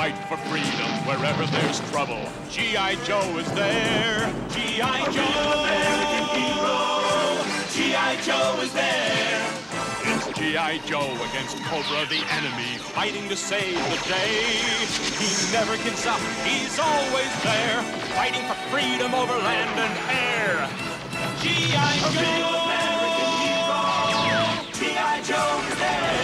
fight for freedom wherever there's trouble. G.I. Joe is there. G.I. Joe, American hero. G.I. Joe is there. It's G.I. Joe against Cobra, the enemy, fighting to save the day. He never gives up. He's always there, fighting for freedom over land and air. G.I. Joe, American hero. G.I. Joe is there.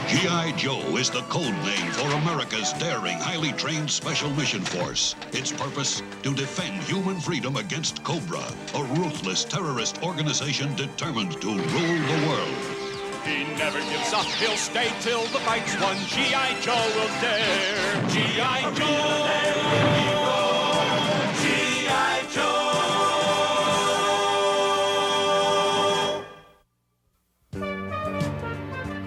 G.I. Joe is the code name for America's daring, highly trained Special Mission Force. Its purpose, to defend human freedom against Cobra, a ruthless terrorist organization determined to rule the world. He never gives up, he'll stay till the fight's won. G.I. Joe will dare. G.I. Joe, G.I. Joe.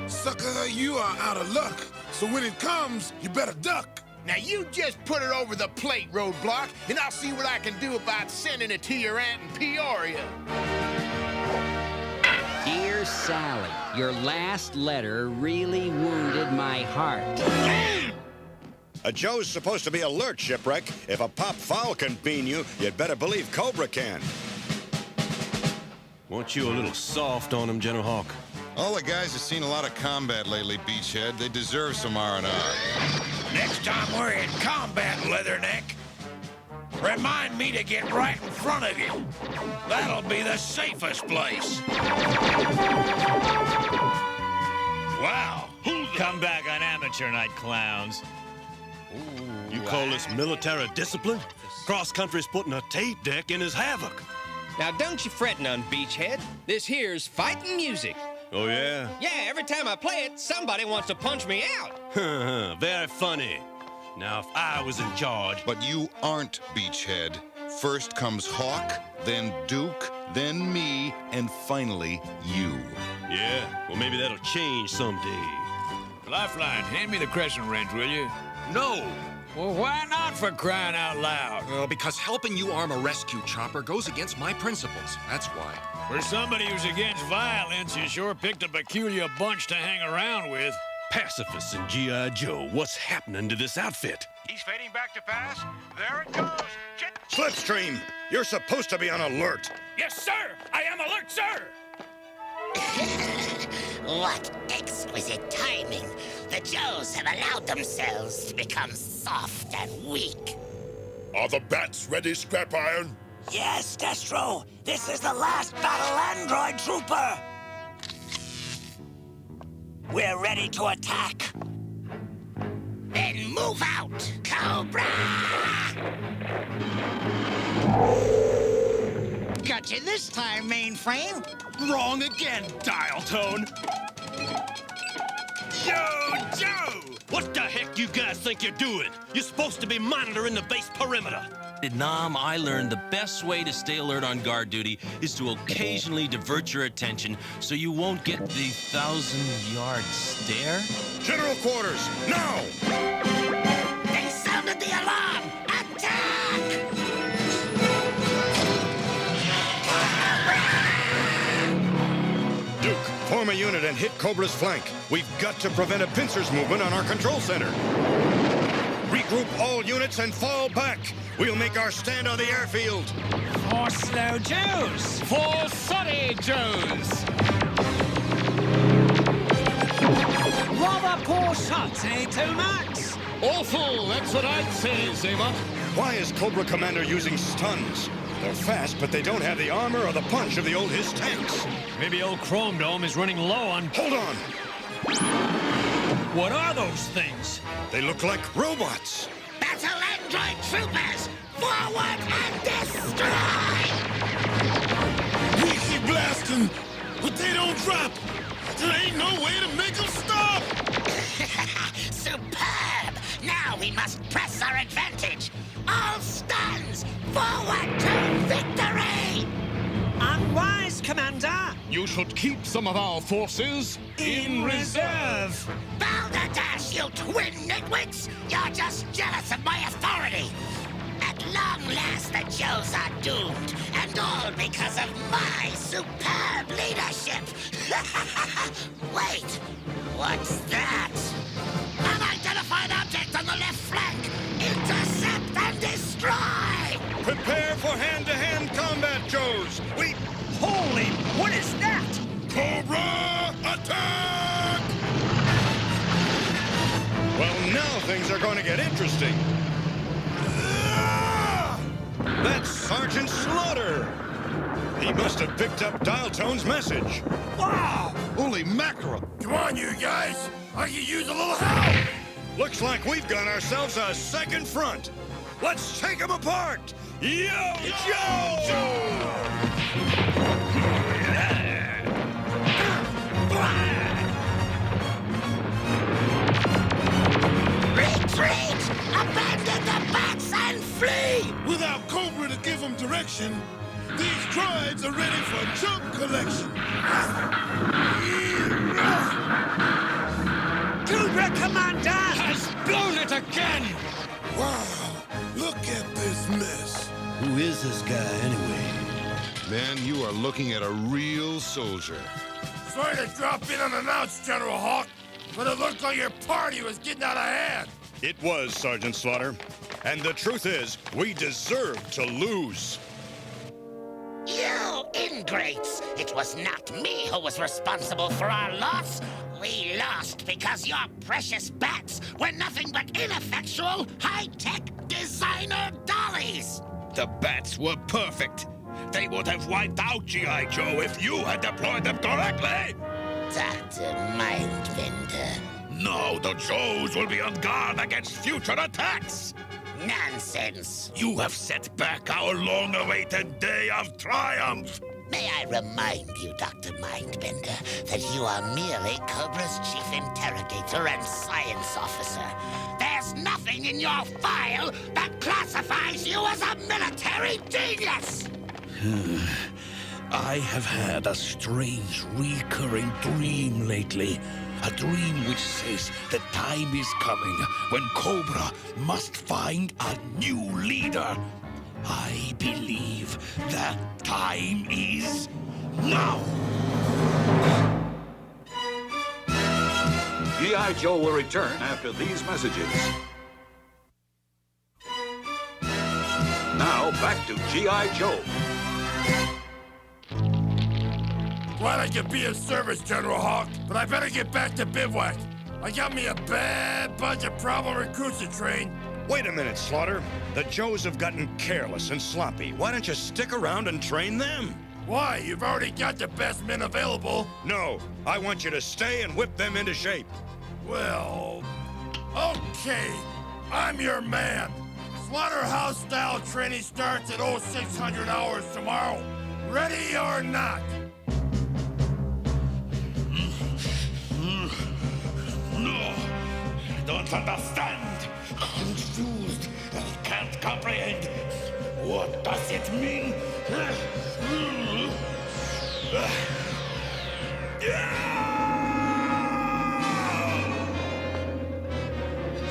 Sucker, you are out of luck. So when it comes, you better duck. Now you just put it over the plate, Roadblock, and I'll see what I can do about sending it to your aunt in Peoria. Dear Sally, your last letter really wounded my heart. A Joe's supposed to be alert, Shipwreck. If a pop foul can bean you, you'd better believe Cobra can. Weren't you a little soft on him, General Hawk? All the guys have seen a lot of combat lately, Beachhead. They deserve some R&R. Next time we're in combat, Leatherneck, remind me to get right in front of you. That'll be the safest place. Wow. Come back on amateur night, clowns. You call this military discipline? Cross-country's putting a tape deck in his havoc. Now, don't you fret none, Beachhead. This here's fighting music. Oh, yeah? Yeah, every time I play it, somebody wants to punch me out. Very funny. Now, if I was in charge... But you aren't, Beachhead. First comes Hawk, then Duke, then me, and finally you. Yeah, well, maybe that'll change someday. Lifeline, hand me the crescent wrench, will you? No! Well, why not, for crying out loud? Well, because helping you arm a rescue chopper goes against my principles. That's why. For somebody who's against violence, you sure picked a peculiar bunch to hang around with. Pacifists and G.I. Joe, what's happening to this outfit? He's fading back to pass. There it goes. Slipstream, you're supposed to be on alert. Yes, sir. I am alert, sir. What exquisite timing. The Joes have allowed themselves to become soft and weak. Are the bats ready, Scrap Iron? Yes, Destro. This is the last battle android trooper. We're ready to attack. Then move out, Cobra! Got you this time, mainframe. Wrong again, dial tone. Yo, Joe! What the heck you guys think you're doing? You're supposed to be monitoring the base perimeter. Nam, I learned the best way to stay alert on guard duty is to occasionally divert your attention so you won't get the 1,000-yard stare. General quarters, now! They sounded the alarm! Attack! Duke, form a unit and hit Cobra's flank. We've got to prevent a pincer's movement on our control center. Regroup all units and fall back. We'll make our stand on the airfield. For slow Joes! For sorry Joes! Rather poor shots, eh, Tomax? Awful, that's what I'd say, Zema. Why is Cobra Commander using stuns? They're fast, but they don't have the armor or the punch of the old his tanks. Maybe old Chrome Dome is running low on... Hold on! What are those things? They look like robots. Battle android troopers! Forward and destroy! We keep blasting, but they don't drop. There ain't no way to make them stop. Superb! Now we must press our advantage. All stuns! Forward to victory! Unwise, Commander. You should keep some of our forces in reserve. Balderdash, you twin nitwits! You're just jealous of my authority! At long last, the Joes are doomed, and all because of my superb leadership! Wait, what's that? Unidentified object! What is that? Cobra attack! Well, now things are going to get interesting. That's Sergeant Slaughter. He must have picked up Dial Tone's message. Wow! Holy mackerel! Come on, you guys! I could use a little help! Looks like we've got ourselves a second front. Let's take them apart! Yo, Joe! Retreat! Abandon the bats and flee! Without Cobra to give them direction, these droids are ready for junk collection. Cobra Commander Has blown it again! Wow, look at this mess. Who is this guy, anyway? Man, you are looking at a real soldier. Sorry to drop in unannounced, General Hawk, but it looked like your party was getting out of hand. It was, Sergeant Slaughter. And the truth is, we deserve to lose. You ingrates! It was not me who was responsible for our loss. We lost because your precious bats were nothing but ineffectual, high-tech designer dollies. The bats were perfect. They would have wiped out G.I. Joe if you had deployed them correctly. Dr. Mindbender. Now the Joes will be on guard against future attacks. Nonsense. You have set back our long-awaited day of triumph. May I remind you, Dr. Mindbender, that you are merely Cobra's chief interrogator and science officer. There's nothing in your file that classifies you as a military genius! I have had a strange recurring dream lately. A dream which says the time is coming when Cobra must find a new leader. I believe that time is now. G.I. Joe will return after these messages. Now, back to G.I. Joe. Glad I could be of service, General Hawk, but I better get back to bivouac. I got me a bad bunch of problem recruits to train. Wait a minute, Slaughter. The Joes have gotten careless and sloppy. Why don't you stick around and train them? Why? You've already got the best men available. No, I want you to stay and whip them into shape. Well, okay. I'm your man. Slaughterhouse-style training starts at 0600 hours tomorrow. Ready or not? No, I don't understand. Confused. I can't comprehend. What does it mean?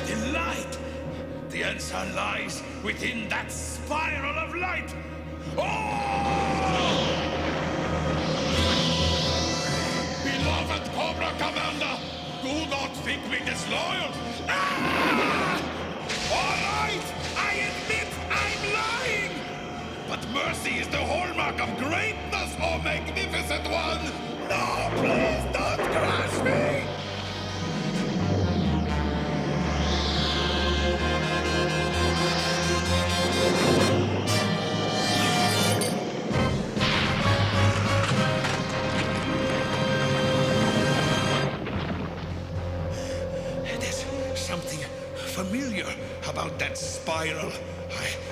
The light! The answer lies within that spiral of light! Oh! Beloved Cobra Commander! Do not think me disloyal! Ah! All right! I admit I'm lying! But mercy is the hallmark of greatness, oh magnificent one! No, please don't crush me! Something familiar about that spiral.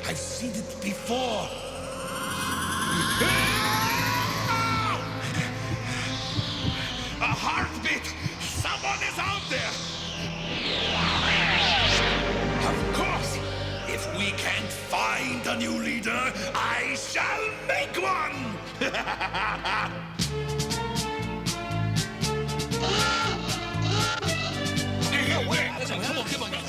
I've seen it before. A heartbeat! Someone is out there! Of course! If we can't find a new leader, I shall make one!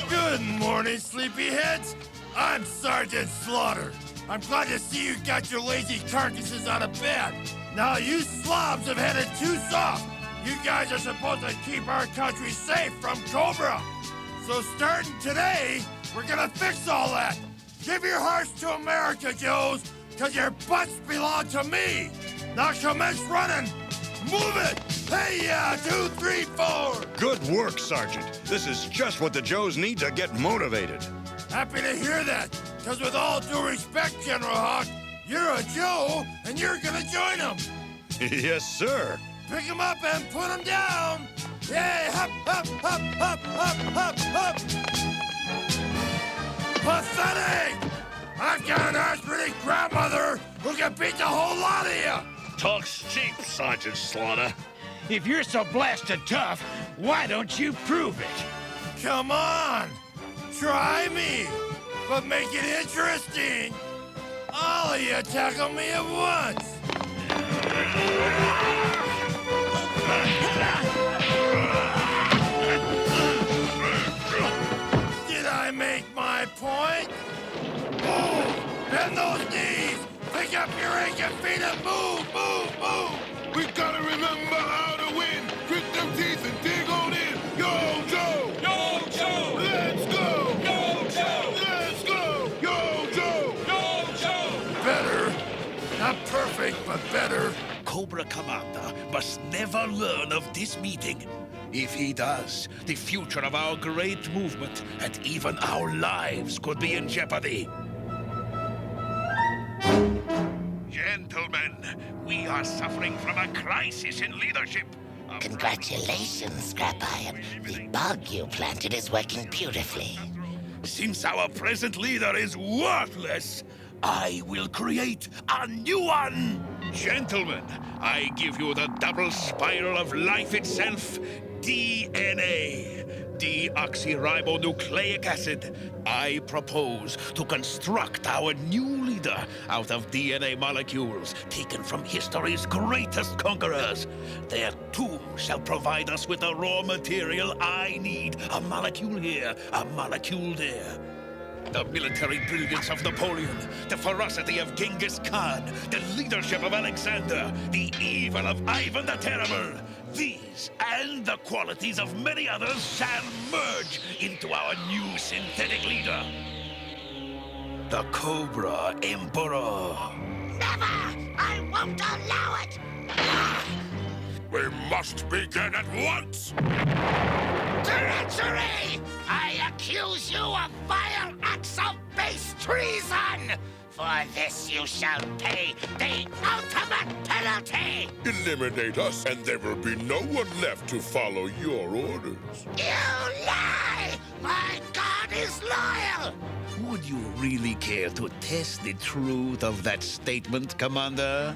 Good morning, sleepyheads. I'm Sergeant Slaughter. I'm glad to see you got your lazy carcasses out of bed. Now you slobs have had it too soft. You guys are supposed to keep our country safe from Cobra. So starting today, we're gonna fix all that. Give your hearts to America, Joes, because your butts belong to me. Now commence running! Move it! Hey, 2, 3, 4! Good work, Sergeant. This is just what the Joes need to get motivated. Happy to hear that, because with all due respect, General Hawk, you're a Joe, and you're gonna join them. Yes, sir. Pick him up and put him down! Yay! Hop, hop, hop, hop, hop, hop, hop! Pathetic! I've got an arthritic grandmother who can beat the whole lot of you! Talk's cheap, Sergeant Slaughter. If you're so blasted tough, why don't you prove it? Come on! Try me! But make it interesting! All of you tackle me at once! Did I make my point? Move! Bend those knees! Pick up your aching feet and move, move, move! We gotta remember how to win! Grit them teeth and dig on in! Yo, Joe! Yo, Joe! Let's go! Yo, Joe! Let's go! Yo, Joe! Yo, Joe! Better. Not perfect, but better. Cobra Commander must never learn of this meeting. If he does, the future of our great movement and even our lives could be in jeopardy. Gentlemen, we are suffering from a crisis in leadership. Congratulations, Scrap-Iron. The bug you planted is working beautifully. Since our present leader is worthless, I will create a new one! Gentlemen, I give you the double spiral of life itself, DNA. Deoxyribonucleic acid. I propose to construct our new leader out of DNA molecules taken from history's greatest conquerors. Their tomb shall provide us with the raw material I need. A molecule here, a molecule there. The military brilliance of Napoleon, the ferocity of Genghis Khan, the leadership of Alexander, the evil of Ivan the Terrible. These and the qualities of many others shall merge into our new synthetic leader. The Cobra Emperor. Never! I won't allow it! We must begin at once! Treachery! I accuse you of vile acts of base treason! For this you shall pay the ultimate penalty! Eliminate us, and there will be no one left to follow your orders. You lie! My God is loyal! Would you really care to test the truth of that statement, Commander?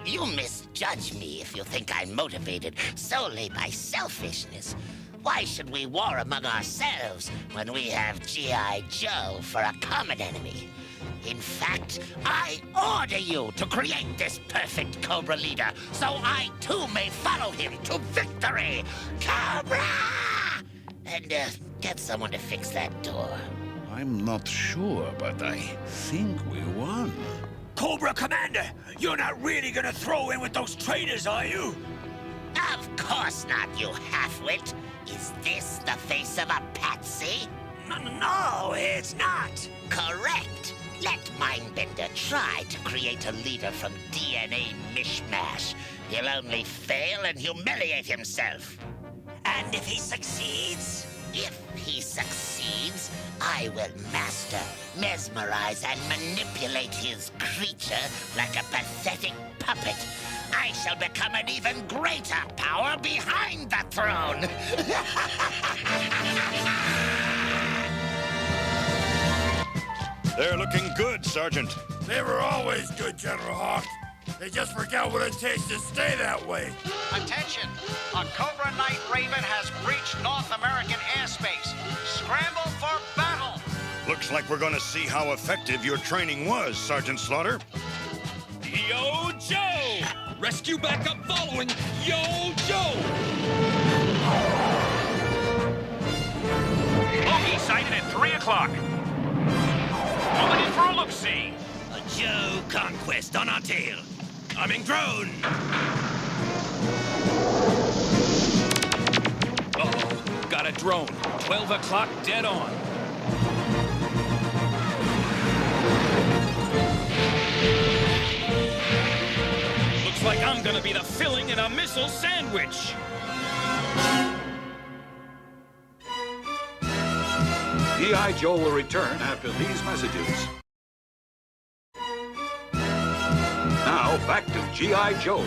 You misjudge me if you think I'm motivated solely by selfishness. Why should we war among ourselves when we have G.I. Joe for a common enemy? In fact, I order you to create this perfect Cobra leader so I too may follow him to victory! Cobra! And get someone to fix that door. I'm not sure, but I think we won. Cobra Commander, you're not really gonna throw in with those traitors, are you? Of course not, you half-wit. Is this the face of a patsy? No, it's not. Correct. Let Mindbender try to create a leader from DNA mishmash. He'll only fail and humiliate himself. And if he succeeds? If he succeeds, I will master, mesmerize, and manipulate his creature like a pathetic puppet. I shall become an even greater power behind the throne. They're looking good, Sergeant. They were always good, General Hawk. They just forgot what it takes to stay that way. Attention! A Cobra Knight Raven has breached North American airspace. Scramble for battle! Looks like we're gonna see how effective your training was, Sergeant Slaughter. Yo, Joe! Rescue backup following! Yo, Joe! Bogey sighted at 3 o'clock. Pulling in for a look-see. A Joe conquest on our tail. Coming drone! Uh-oh, got a drone. 12 o'clock dead on. rather be the filling in a missile sandwich. G.I. Joe will return after these messages. Now, back to G.I. Joe.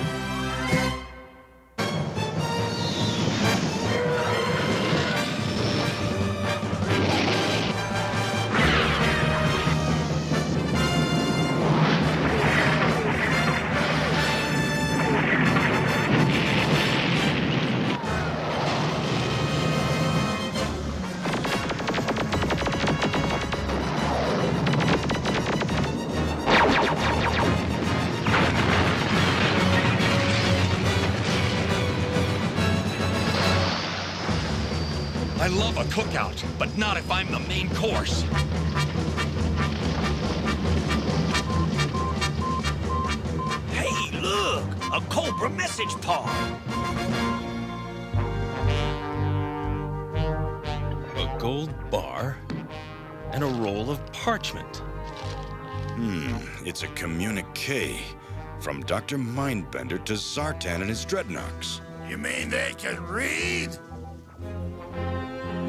I love a cookout, but not if I'm the main course. Hey, look! A Cobra message pod! A gold bar and a roll of parchment. It's a communique from Dr. Mindbender to Zartan and his dreadnoughts. You mean they can read?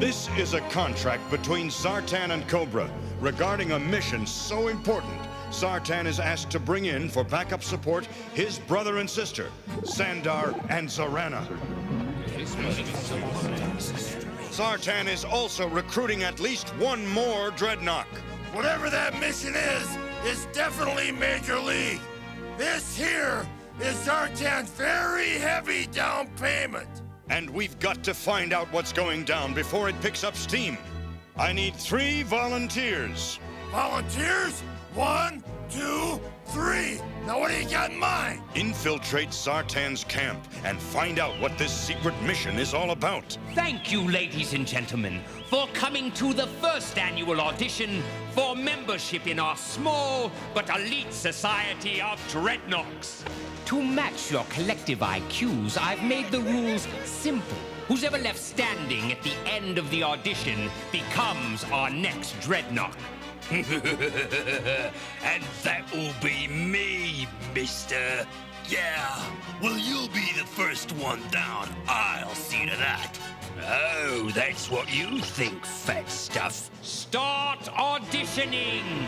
This is a contract between Zartan and Cobra regarding a mission so important. Zartan is asked to bring in for backup support his brother and sister, Sandar and Zarana. Zartan is also recruiting at least one more dreadnought. Whatever that mission is definitely Major League. This here is Zartan's very heavy down payment. And we've got to find out what's going down before it picks up steam. I need 3 volunteers. Volunteers? 1, 2, 3. Now what do you got in mind? Infiltrate Zartan's camp and find out what this secret mission is all about. Thank you, ladies and gentlemen, for coming to the first annual audition for membership in our small but elite society of dreadnoughts. To match your collective IQs, I've made the rules simple. Who's ever left standing at the end of the audition becomes our next dreadnought. And that will be me, mister. Yeah, well, you'll be the first one down. I'll see to that. Oh, that's what you think, fat stuff. Start auditioning!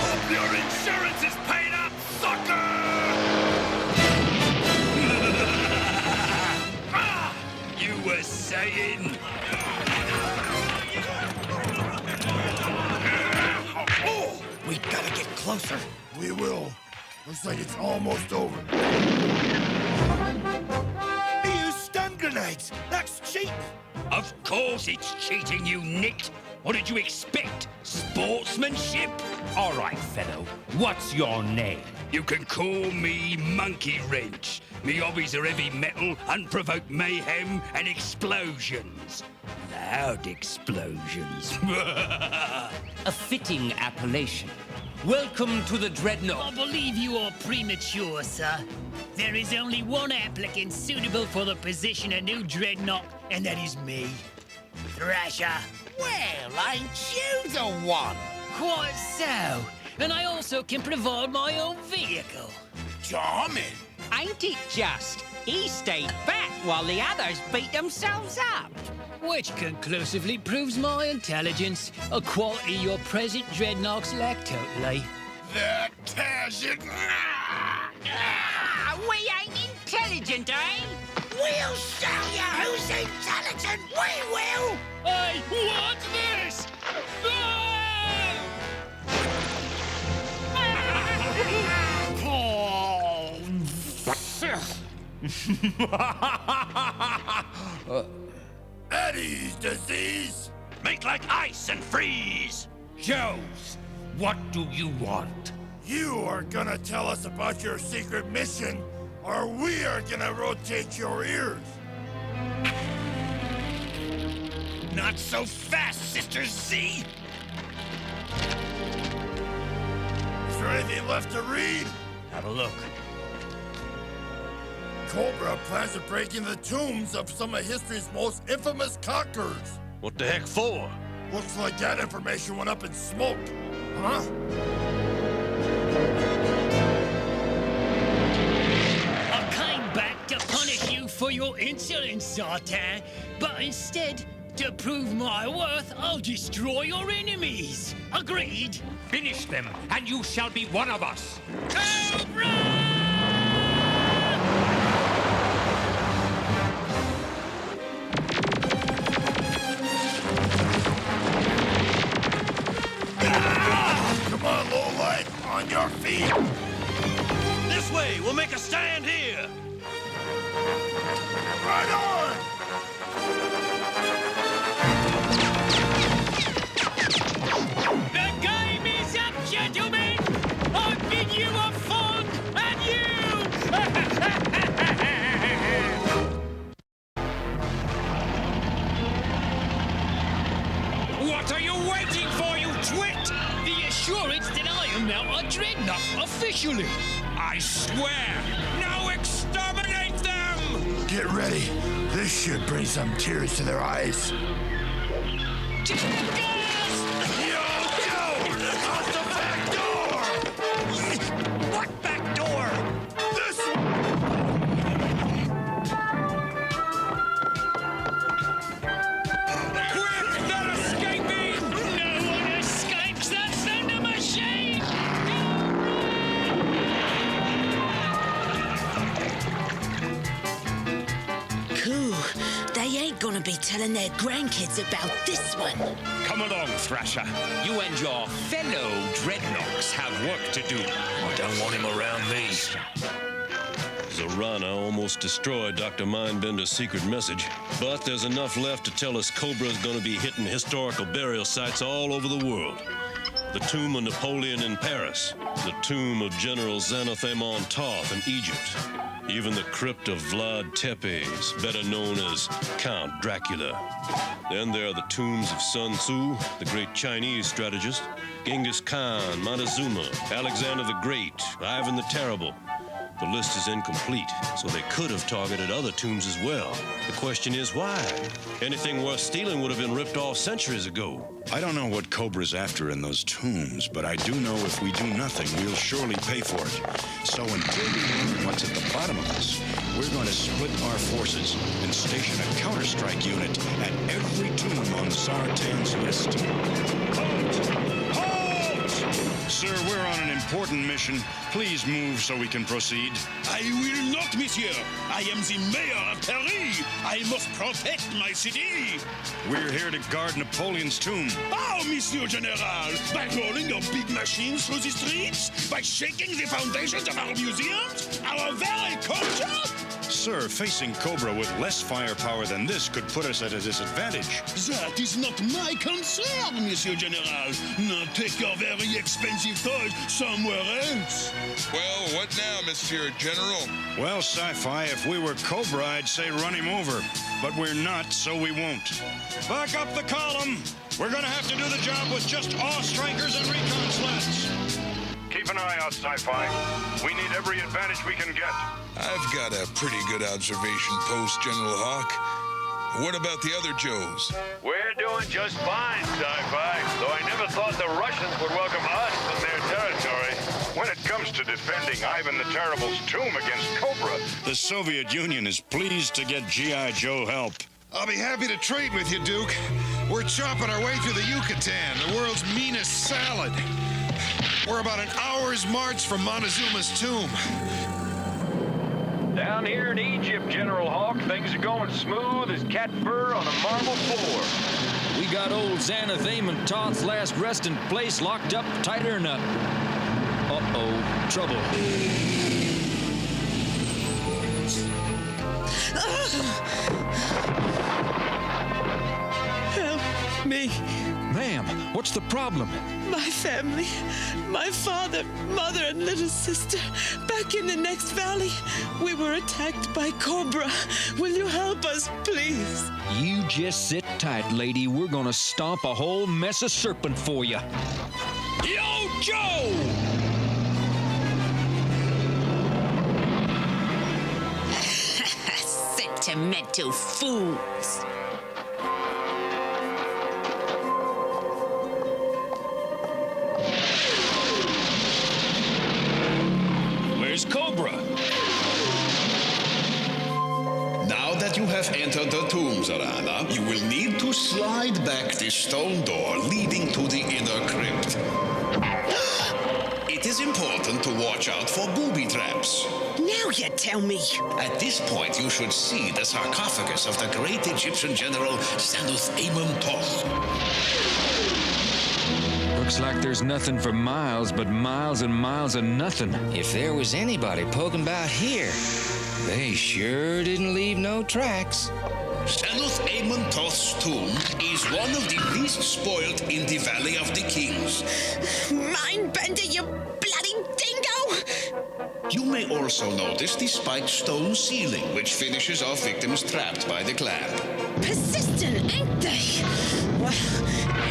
Hope your insurance is paid up, sucker! You were saying... Oh, we gotta get closer. We will. Looks like it's almost over. He used stun grenades. That's cheating. Of course it's cheating, you nit. What did you expect? Sportsmanship? All right, fellow. What's your name? You can call me Monkey Wrench. Me hobbies are heavy metal, unprovoked mayhem, and explosions. Loud explosions. A fitting appellation. Welcome to the Dreadnought. I believe you are premature, sir. There is only one applicant suitable for the position of new Dreadnought, and that is me. Thrasher. Well, ain't you the one? Quite so. And I also can provide my own vehicle. Charming. Ain't it just? He stayed back while the others beat themselves up. Which conclusively proves my intelligence, a quality your present dreadnoughts lack totally. That tears it. We ain't intelligent, eh? We'll show you who's intelligent. We will. Hey, what's this? Eddie's disease. Make like ice and freeze. Joes, what do you want? You are gonna tell us about your secret mission, or we are gonna rotate your ears. Not so fast, Sister Z. Is there anything left to read? Have a look. Cobra plans to break into the tombs of some of history's most infamous conquerors. What the heck for? Looks like that information went up in smoke. Huh? I came back to punish you for your insolence, Sartan, but instead, to prove my worth, I'll destroy your enemies. Agreed? Finish them, and you shall be one of us. Come on, lowlight, on your feet. This way, we'll make a stand here. Right on. The game is up, gentlemen! I bid you a fond adieu! What are you waiting for, you twit? The assurance that I am now a dreadnought officially. I swear, now exterminate them! Get ready. This should bring some tears to their eyes. What back door? This one! Quick, they're escaping! No one escapes the thunder machine! Cool. They ain't gonna be telling their grandkids about this one. Come along, Thrasher. You and your fellow dreadnoughts have work to do. I don't want him around me. Zorana almost destroyed Dr. Mindbender's secret message, but there's enough left to tell us Cobra's gonna be hitting historical burial sites all over the world. The tomb of Napoleon in Paris, the tomb of General Xanthomon Toth in Egypt, even the crypt of Vlad Tepes, better known as Count Dracula. Then there are the tombs of Sun Tzu, the great Chinese strategist, Genghis Khan, Montezuma, Alexander the Great, Ivan the Terrible. The list is incomplete, so they could have targeted other tombs as well. The question is why? Anything worth stealing would have been ripped off centuries ago. I don't know what Cobra's after in those tombs, but I do know if we do nothing, we'll surely pay for it. So until we learn what's at the bottom of this, we're going to split our forces and station a counter-strike unit at every tomb on Sartan's list. Halt! Halt! Sir, we're on an important mission. Please move so we can proceed. I will not, monsieur. I am the mayor of Paris. I must protect my city. We're here to guard Napoleon's tomb. How, Monsieur General? By rolling your big machines through the streets? By shaking the foundations of our museums? Our very culture? Sir, facing Cobra with less firepower than this could put us at a disadvantage. That is not my concern, Monsieur General. Now take your very expensive toys somewhere else. Well, what now, Monsieur General? Well, Sci-Fi, if we were Cobra, I'd say run him over. But we're not, so we won't. Back up the column! We're gonna have to do the job with just awe-strikers and recon sleds. Keep an eye out, Sci-Fi. We need every advantage we can get. I've got a pretty good observation post, General Hawk. What about the other Joes? We're doing just fine, Sci-Fi, though I never thought the Russians would welcome us in their territory. When it comes to defending Ivan the Terrible's tomb against Cobra, the Soviet Union is pleased to get G.I. Joe help. I'll be happy to trade with you, Duke. We're chopping our way through the Yucatan, the world's meanest salad. We're about an hour's march from Montezuma's tomb. Down here in Egypt, General Hawk, things are going smooth as cat fur on a marble floor. We got old Xanthomon Toth's last resting place locked up tighter than a... Uh-oh, trouble. Help me. Ma'am, what's the problem? My family, my father, mother, and little sister, back in the next valley. We were attacked by Cobra. Will you help us, please? You just sit tight, lady. We're gonna stomp a whole mess of serpent for you. Yo, Joe! Sentimental fools. have entered the tombs, Arana, you will need to slide back the stone door leading to the inner crypt. It is important to watch out for booby traps. Now you tell me. At this point, you should see the sarcophagus of the great Egyptian general Serpentor. Looks like there's nothing for miles, but miles and miles of nothing. If there was anybody poking about here, they sure didn't leave no tracks. Serpentor's tomb is one of the least spoiled in the Valley of the Kings. Mindbender, you bloody dingo! You may also notice the spiked stone ceiling, which finishes off victims trapped by the clamp. Persistent, ain't they? Well,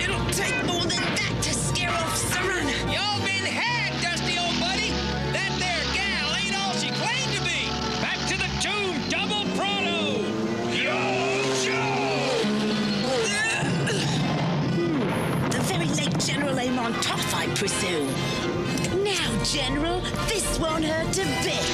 it'll take more than that to scare off Serena. Y'all been had, Dusty old buddy. That there gal ain't all she claimed to be. Back to the tomb, double pronto. The very late General Serpentor, I presume. Now, General, this won't hurt a bit.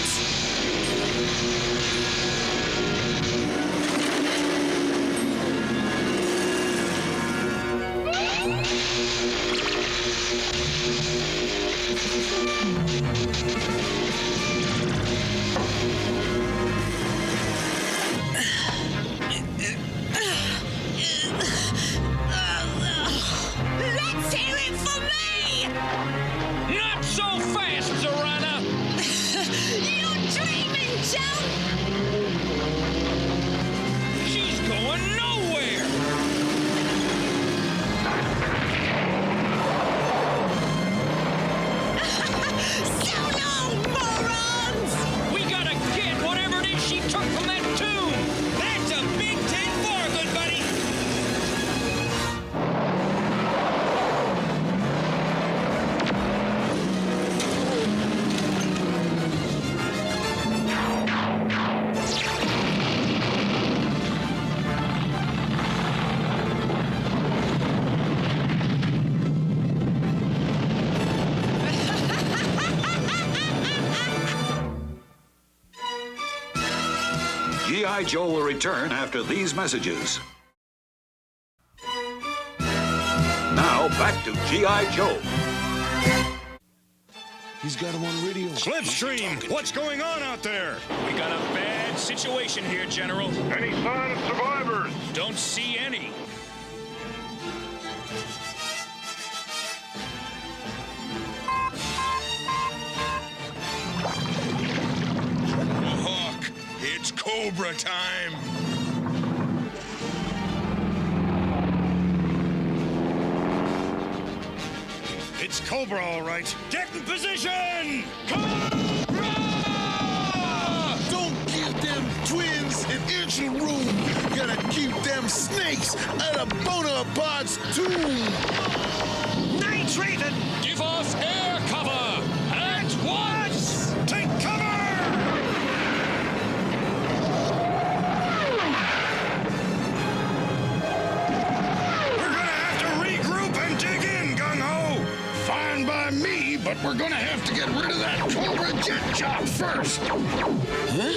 Let's hear it for me! Not so fast, Serena. You're dreaming, Joe! She's going nowhere. So long, morons! We gotta get whatever it is she took from that tomb. That's a big 10 bargain, buddy. G.I. Joe will return after these messages. Now, back to G.I. Joe. He's got him on radio. Slipstream, what's going on out there? We got a bad situation here, General. Any sign of survivors? Don't see any. Hawk, it's Cobra time. It's Cobra, all right. Get in position! Don't give them twins an inch of room. Gotta keep them snakes out of Bonaparte's tomb. Night Raven, give us air cover at once. Take cover! We're gonna have to regroup and dig in, gung-ho! Fine by me, but we're gonna have to get rid of that Cobra jet job first. Huh?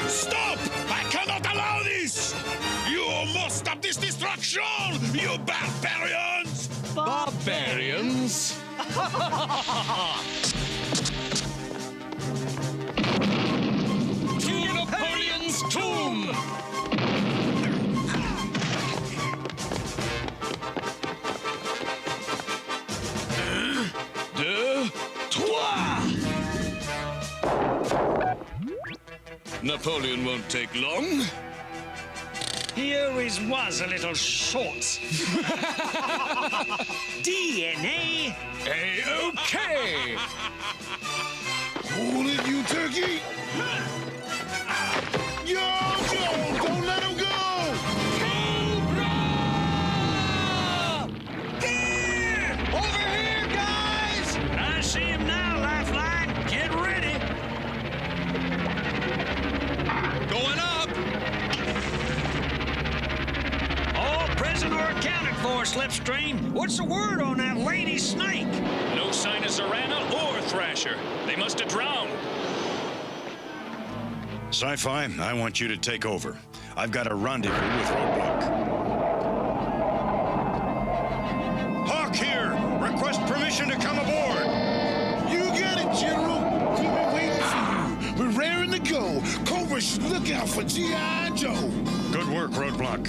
Stop! I cannot allow this! You must stop this destruction, you barbarians! Barbarians? To Napoleon's tomb. Deux, trois! Napoleon won't take long. He always was a little short. DNA. A-OK! Hold it, you turkey! Yo, Joe! Don't let him go! There! Over here, guys! I see him now, Lifeline. Get ready. Going up! All present or accounted for, Slip. Slapstrain? What's the word on that lady snake? No sign of Zorana or Thrasher. They must have drowned. Sci-Fi, I want you to take over. I've got a rendezvous with Roadblock. Hawk here! Request permission to come aboard! You got it, General. We've been waiting for you. We're raring to go. Cobra should look out for G.I. Joe. Good work, Roadblock.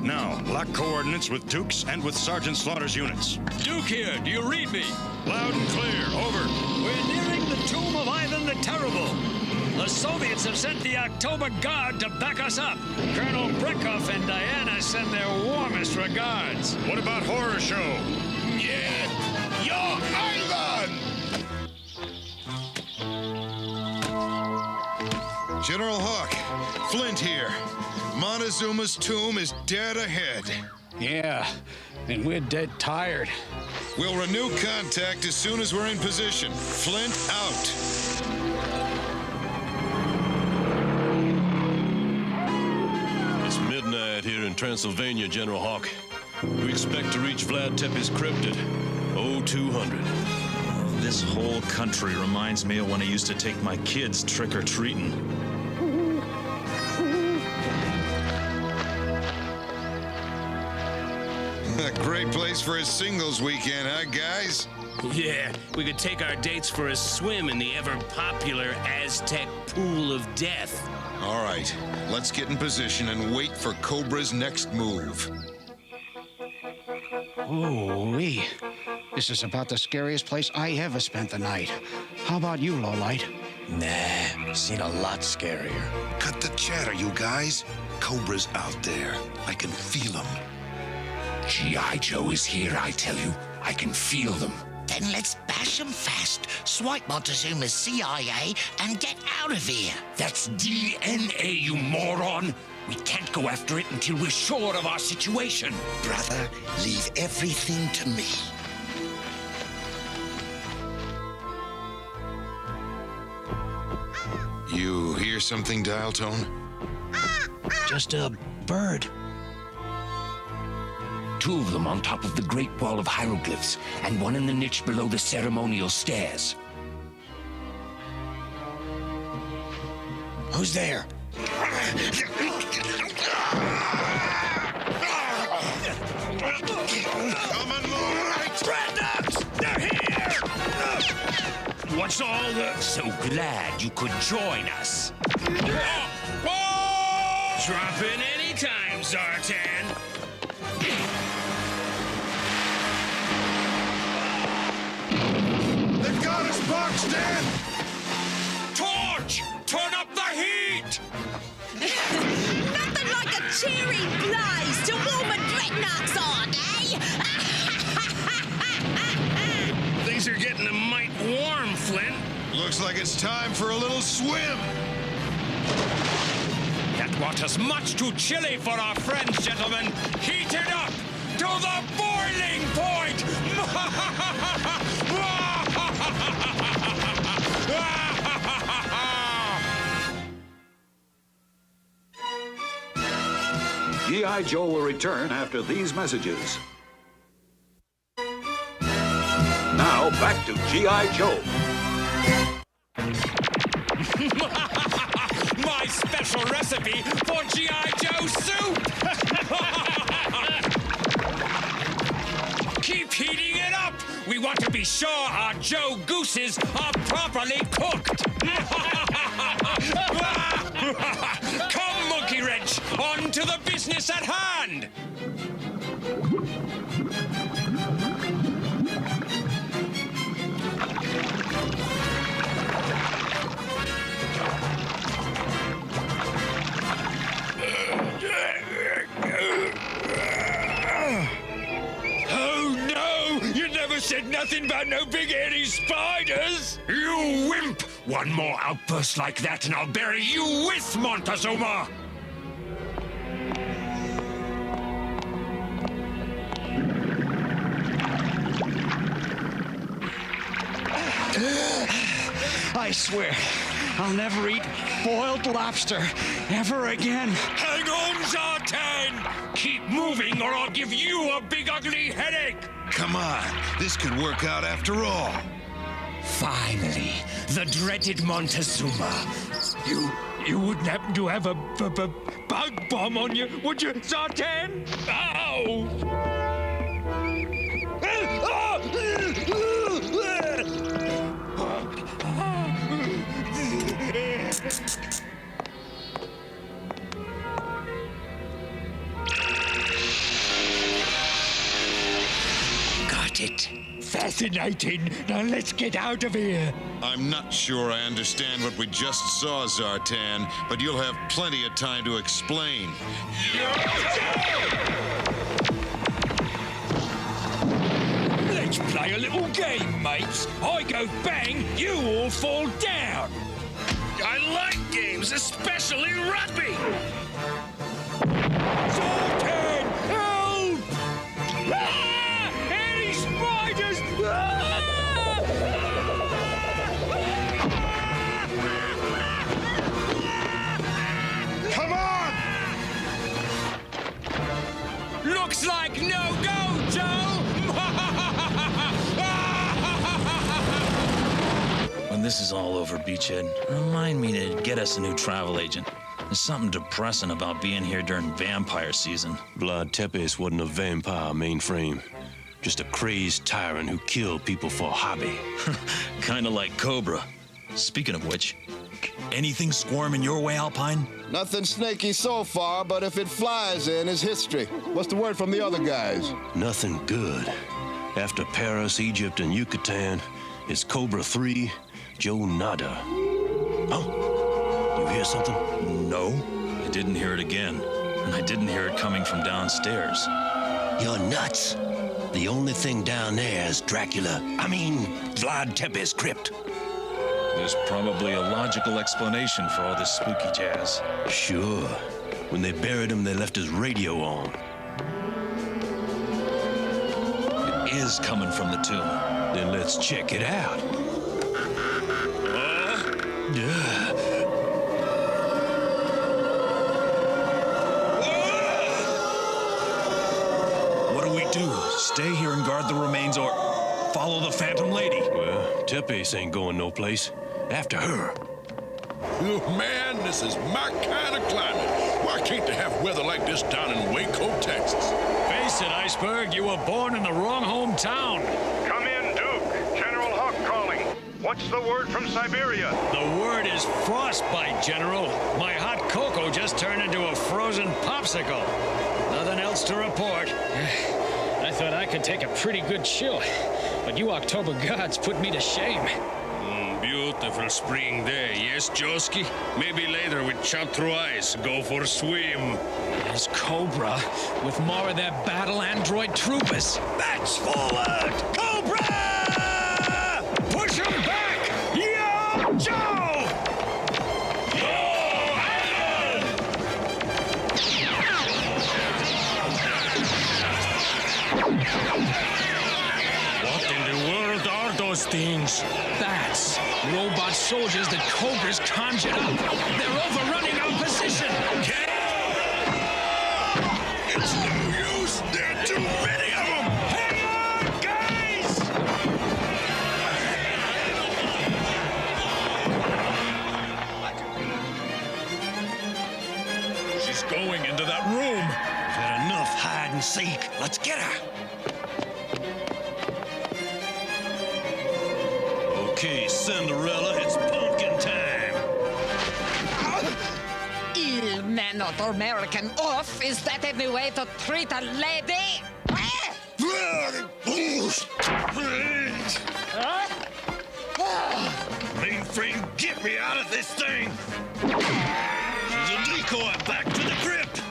Now, lock coordinates with Duke's and with Sergeant Slaughter's units. Duke here, do you read me? Loud and clear, over. We're nearing the tomb of Ivan the Terrible. The Soviets have sent the October Guard to back us up. Colonel Brekov and Diana send their warmest regards. What about Horror Show? Yeah, you're Ivan! General Hawk, Flint here. Montezuma's tomb is dead ahead. Yeah, and we're dead tired. We'll renew contact as soon as we're in position. Flint out. It's midnight here in Transylvania, General Hawk. We expect to reach Vlad Tepes crypt at 0200. This whole country reminds me of when I used to take my kids trick-or-treating. A great place for a singles weekend, huh, guys? Yeah, we could take our dates for a swim in the ever-popular Aztec Pool of Death. All right, let's get in position and wait for Cobra's next move. Ooh-wee. This is about the scariest place I ever spent the night. How about you, Lowlight? Nah, seen a lot scarier. Cut the chatter, you guys. Cobra's out there. I can feel him. G.I. Joe is here, I tell you. I can feel them. Then let's bash them fast, swipe Montezuma's CIA, and get out of here. That's DNA, you moron! We can't go after it until we're sure of our situation. Brother, leave everything to me. You hear something, Dial Tone? Just a bird. Two of them on top of the Great Wall of Hieroglyphs, and one in the niche below the ceremonial stairs. Who's there? Come on, Lowlight! Dreadnoughts! They're here! What's all the... So glad you could join us. Drop in anytime, Zartan. They've got us boxed in! Torch! Turn up the heat! Nothing like a cheery blaze to warm a dreadnoughts on, eh? Things are getting a mite warm, Flint. Looks like it's time for a little swim. That water's much too chilly for our friends, gentlemen. Heat it up to the boiling point! G.I. Joe will return after these messages. Now, back to G.I. Joe. My special recipe for G.I. Joe soup! Keep heating it up! We want to be sure our Joe Gooses are properly cooked! Come, Monkey Wrench, on to the business at hand! Oh no! You never said nothing about no big hairy spiders! You wimp! One more outburst like that and I'll bury you with Montezuma! I swear, I'll never eat boiled lobster ever again. Hang on, Zartan! keep moving or I'll give you a big ugly headache! Come on, this could work out after all. Finally, the dreaded Montezuma. You wouldn't happen to have a bug bomb on you, would you, Zartan? Ow! Got it. Fascinating. Now let's get out of here. I'm not sure I understand what we just saw, Zartan, but you'll have plenty of time to explain. Let's play a little game, mates. I go bang, you all fall down. I like games, especially rugby! Zartan, help! Ah! Any spiders! Come on! Looks like no go, Joe! When this is all over, Beachhead, remind me to get us a new travel agent. There's something depressing about being here during vampire season. Vlad Tepes wasn't a vampire, mainframe. Just a crazed tyrant who killed people for a hobby. Kinda like Cobra. Speaking of which, anything squirming your way, Alpine? Nothing snaky so far, but if it flies in, it's history. What's the word from the other guys? Nothing good. After Paris, Egypt, and Yucatan, it's Cobra 3, Joe Nada. Oh, you hear something? No, I didn't hear it again. And I didn't hear it coming from downstairs. You're nuts. The only thing down there is Vlad Tepes' crypt. There's probably a logical explanation for all this spooky jazz. Sure. When they buried him, they left his radio on. It is coming from the tomb. Then let's check it out. What do we do? Stay here and guard the remains or follow the Phantom Lady? Well, Tepes ain't going no place. After her. Oh, man, this is my kind of climate. Why can't they have weather like this down in Waco, Texas? Face it, Iceberg, you were born in the wrong hometown. Come in, Duke. General Hawk calling. What's the word from Siberia? The word is frostbite, General. My hot cocoa just turned into a frozen popsicle. Nothing else to report. I thought I could take a pretty good chill, but you October gods put me to shame. Beautiful spring day, yes, Joski? Maybe later with chop through ice, go for a swim. There's Cobra with more of their battle android troopers. Bats forward! Cobra! Push him back! Yo, Joe! What in the world are those things? Bats. Robot soldiers that Cobra's conjured up. They're overrunning our position. It's no use. There are too many of them. Hang on, guys! She's going into that room. We've had enough hide and seek. Let's get her. Okay, Cinderella, it's pumpkin time. Il man not American off. Is that any way to treat a lady? Mainframe, get me out of this thing! She's a decoy back to the crypt!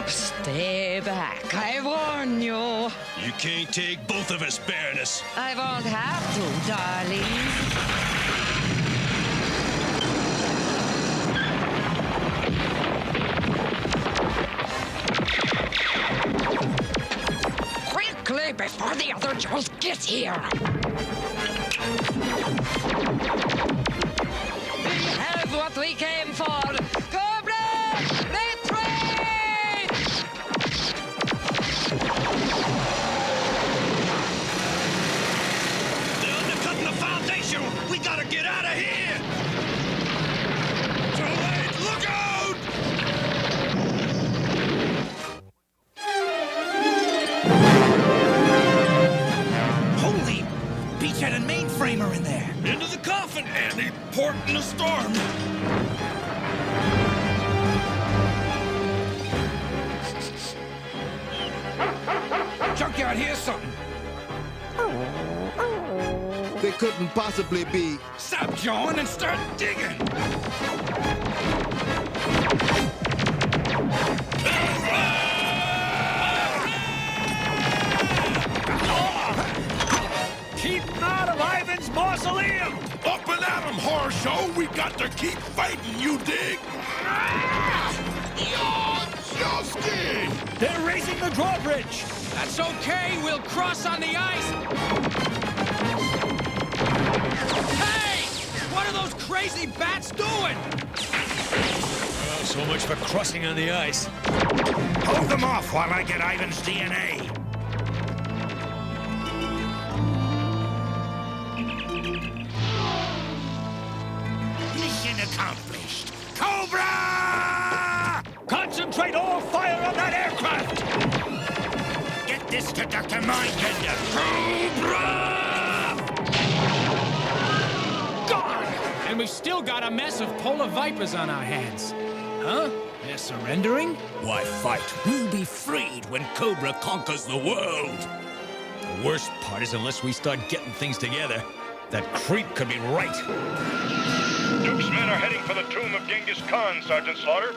Stay back, I warn you. You can't take both of us, Baroness. I won't have to, darling. Quickly, before the other Joes get here! We have what we came for! Cobra! framer in there. Into the coffin, Andy. Port in the storm. Junkyard, here's something. They couldn't possibly be. Stop jawing and start digging. Keep him out of Ivan's mausoleum! Up and at 'em, horror show. We got to keep fighting, you dig? Yoski! They're raising the drawbridge! That's okay. We'll cross on the ice. Hey! What are those crazy bats doing? Oh, so much for crossing on the ice. Hold them off while I get Ivan's DNA. Mission accomplished. Cobra! Concentrate all fire on that aircraft! Get this to Dr. Mindbender. Cobra! Gone! And we've still got a mess of polar vipers on our hands. Huh? They're surrendering? Why fight? We'll be freed when Cobra conquers the world. The worst part is unless we start getting things together, that creep could be right. Duke's men are heading for the tomb of Genghis Khan, Sergeant Slaughter.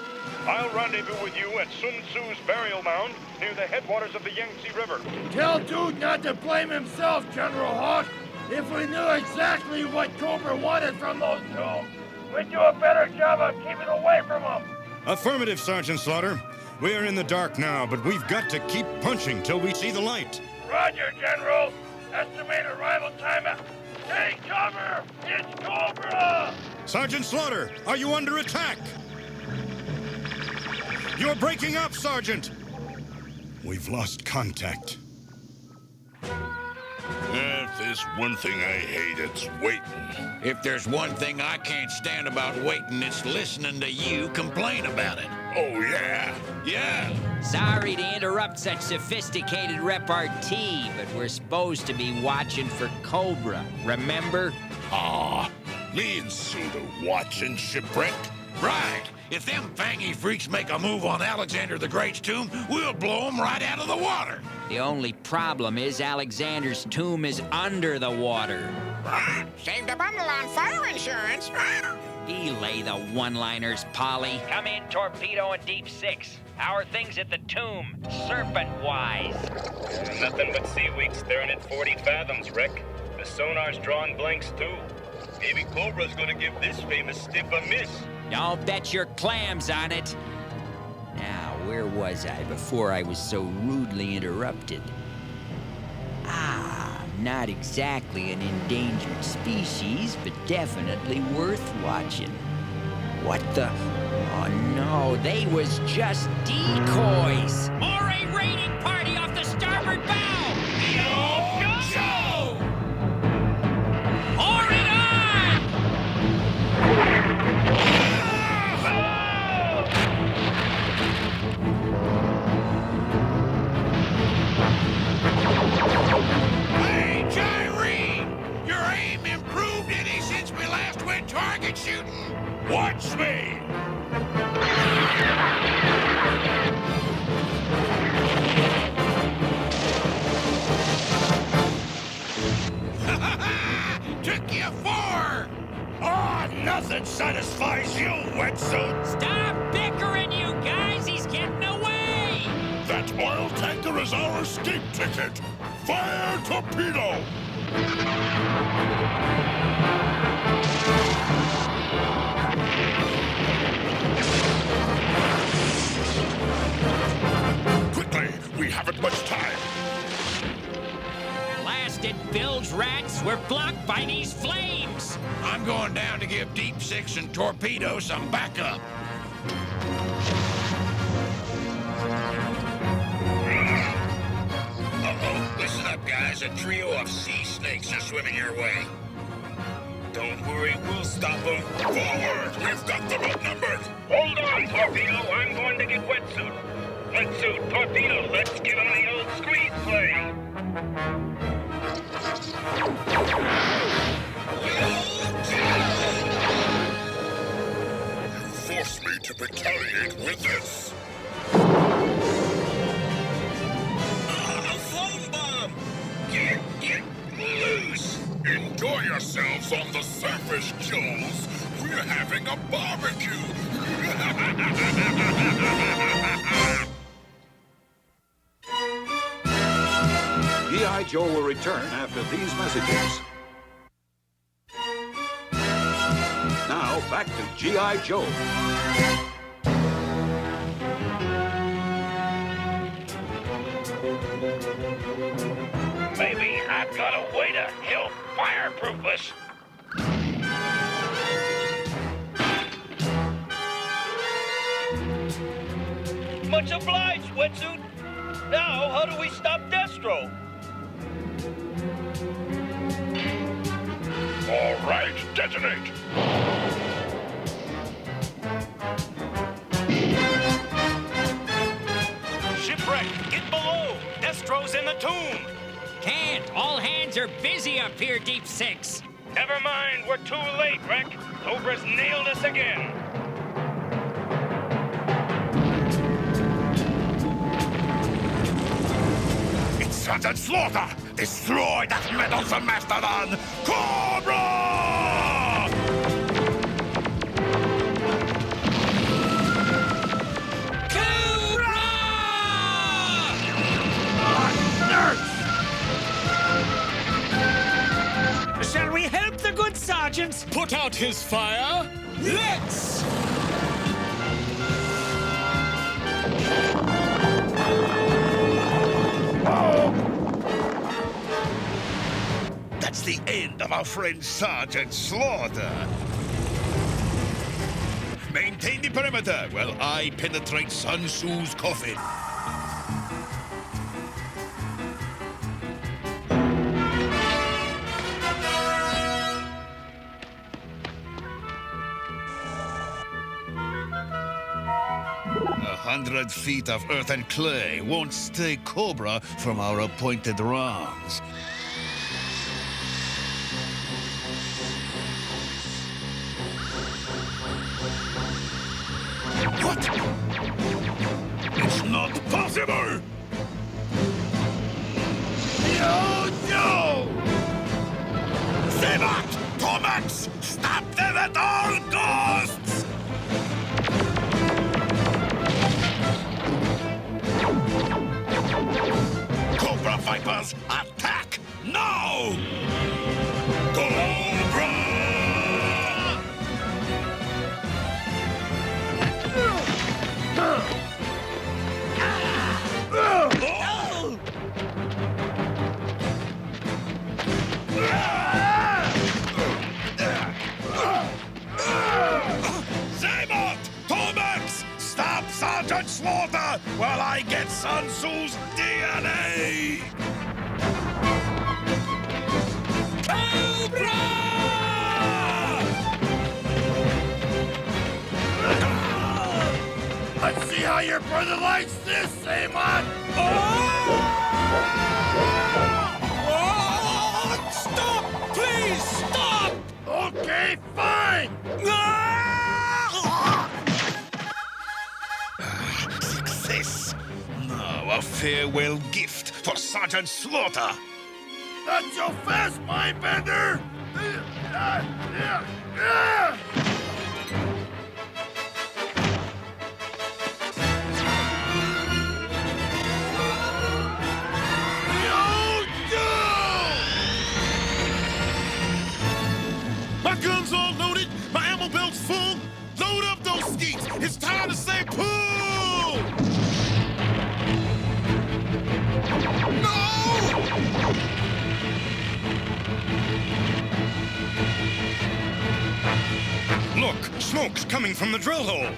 I'll rendezvous with you at Sun Tzu's burial mound near the headwaters of the Yangtze River. Tell Duke not to blame himself, General Hawk. If we knew exactly what Cobra wanted from those tombs, we'd do a better job of keeping away from them. Affirmative, Sergeant Slaughter. We are in the dark now, but we've got to keep punching till we see the light. Roger, General. Estimate arrival time at... Take cover! It's Cobra! Sergeant Slaughter, are you under attack? You're breaking up, Sergeant! We've lost contact. If there's one thing I hate, it's waiting. If there's one thing I can't stand about waiting, it's listening to you complain about it. Oh, yeah? Yeah. Sorry to interrupt such sophisticated repartee, but we're supposed to be watching for Cobra, remember? Aw, me and Suda watching shipwreck? Right. If them fangy freaks make a move on Alexander the Great's tomb, we'll blow them right out of the water. The only problem is Alexander's tomb is under the water. Saved a bundle on fire insurance. Belay the one-liners, Polly. Come in, Torpedo and Deep Six. How are things at the tomb, serpent-wise? Nothing but sea weeks staring at 40 fathoms, Rick. The sonar's drawing blanks, too. Maybe Cobra's gonna give this famous stiff a miss. Don't bet your clams on it. Now, where was I before I was so rudely interrupted? Ah, not exactly an endangered species, but definitely worth watching. What the? Oh no, they was just decoys! Or a raiding party off the starboard bow! Yo-Joe! Pour it on! Hey, Kyrie! Your aim improved any since we last went target shooting? Watch me! Took you 4! Ah, nothing satisfies you, wetsuit! Stop bickering, you guys! He's getting away! That oil tanker is our escape ticket! Fire torpedo! Quickly, we haven't much time. Blasted bilge rats were blocked by these flames! I'm going down to give Deep Six and Torpedo some backup. Uh-oh, listen up, guys. A trio of sea snakes are swimming your way. Don't worry, we'll stop them. Forward! We've got them outnumbered! Hold on, Torpedo. I'm going to get Wetsuit. Wetsuit, Torpedo, let's get on the old squeeze play. retaliate with this. A foam bomb! Get loose! Enjoy yourselves on the surface, Joes. We're having a barbecue. G.I. Joe will return after these messages. Now, back to G.I. Joe. Maybe I've got a way to help fireproof us. Much obliged, wetsuit. Now, how do we stop Destro? All right, detonate. Shipwreck, get below. Destro's in the tomb. Can't. All hands are busy up here, Deep Six. Never mind, we're too late, Wreck. Cobra's nailed us again. It's Sergeant Slaughter! Destroy that meddlesome mastodon! Cobra! Shall we help the good sergeant put out his fire? Let's! That's the end of our friend Sergeant Slaughter. Maintain the perimeter while I penetrate Sun Tzu's coffin. A 100 feet of earth and clay won't stay Cobra from our appointed wrongs. What? It's not possible! Yo! Zebot! Tomax! Stop them at all costs! Cobra Vipers, attack! Now! Cobra! Zebot! Tomax! Stop Sergeant Slaughter while I get Sun Tzu's DNA! Cobra! Let's see how your brother likes this, Amon! Stop! Please, stop! Okay, fine! Success! Now a farewell gift for Sergeant Slaughter! Not so fast, Mindbender! My gun's all loaded, my ammo belt's full. Load up those skeets. It's time to say pull! No! Look, smoke's coming from the drill hole.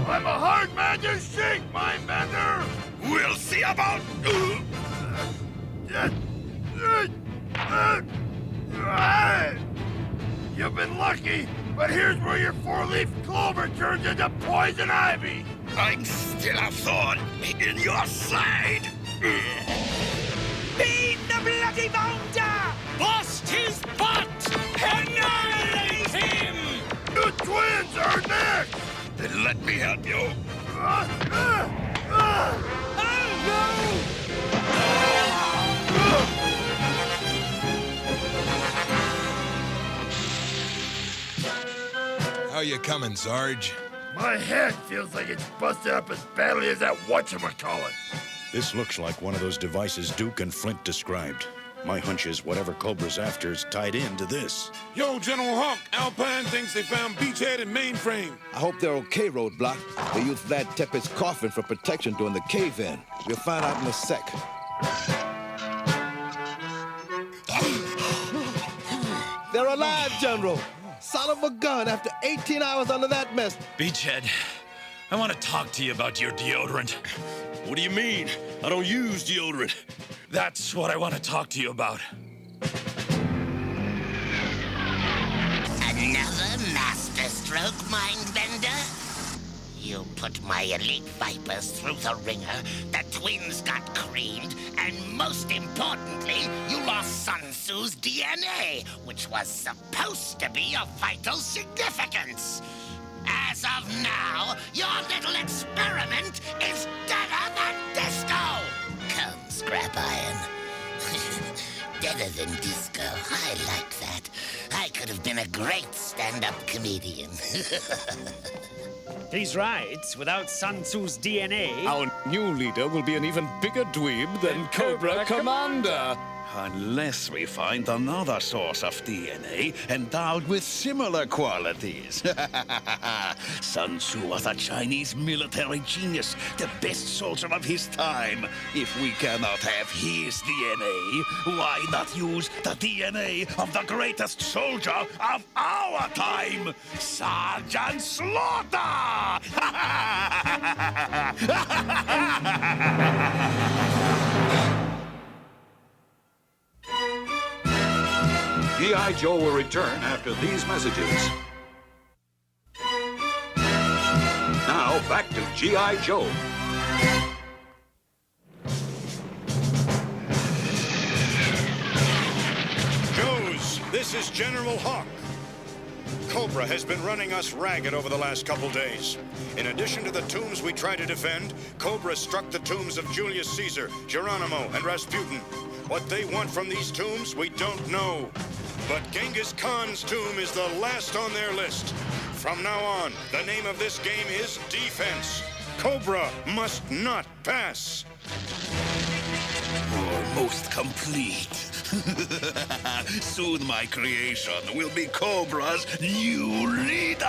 I'm a hard man to shake, Mindbender! We'll see about... You've been lucky, but here's where your four-leaf clover turns into poison ivy! I'm still a thorn in your side! Beat the bloody bounder! Bust his butt! Annihilate him! You twins are next! Then let me help you. How you coming, Sarge? My head feels like it's busted up as badly as that whatchamacallit. This looks like one of those devices Duke and Flint described. My hunch is whatever Cobra's after is tied into this. Yo, General Hawk, Alpine thinks they found Beachhead and mainframe. I hope they're okay, Roadblock. They used Vlad Tepes' coffin for protection during the cave-in. We'll find out in a sec. They're alive, General! Son of a gun after 18 hours under that mess. Beachhead, I want to talk to you about your deodorant. What do you mean? I don't use deodorant. That's what I want to talk to you about. Another masterstroke, Mindbender? You put my elite vipers through the ringer, the twins got creamed, and most importantly, you lost Sun Tzu's DNA, which was supposed to be of vital significance. As of now, your little experiment is deader than disco! Come, Scrap Iron. Deader than disco. I like that. I could have been a great stand-up comedian. He's right. Without Sun Tzu's DNA... Our new leader will be an even bigger dweeb than Cobra Commander. Unless we find another source of DNA endowed with similar qualities. Sun Tzu was a Chinese military genius, the best soldier of his time. If we cannot have his DNA, why not use the DNA of the greatest soldier of our time, Sergeant Slaughter! G.I. Joe will return after these messages. Now, back to G.I. Joe. Joes, this is General Hawk. Cobra has been running us ragged over the last couple days. In addition to the tombs we try to defend, Cobra struck the tombs of Julius Caesar, Geronimo, and Rasputin. What they want from these tombs, we don't know. But Genghis Khan's tomb is the last on their list. From now on, the name of this game is defense. Cobra must not pass. Almost complete. Soon my creation will be Cobra's new leader!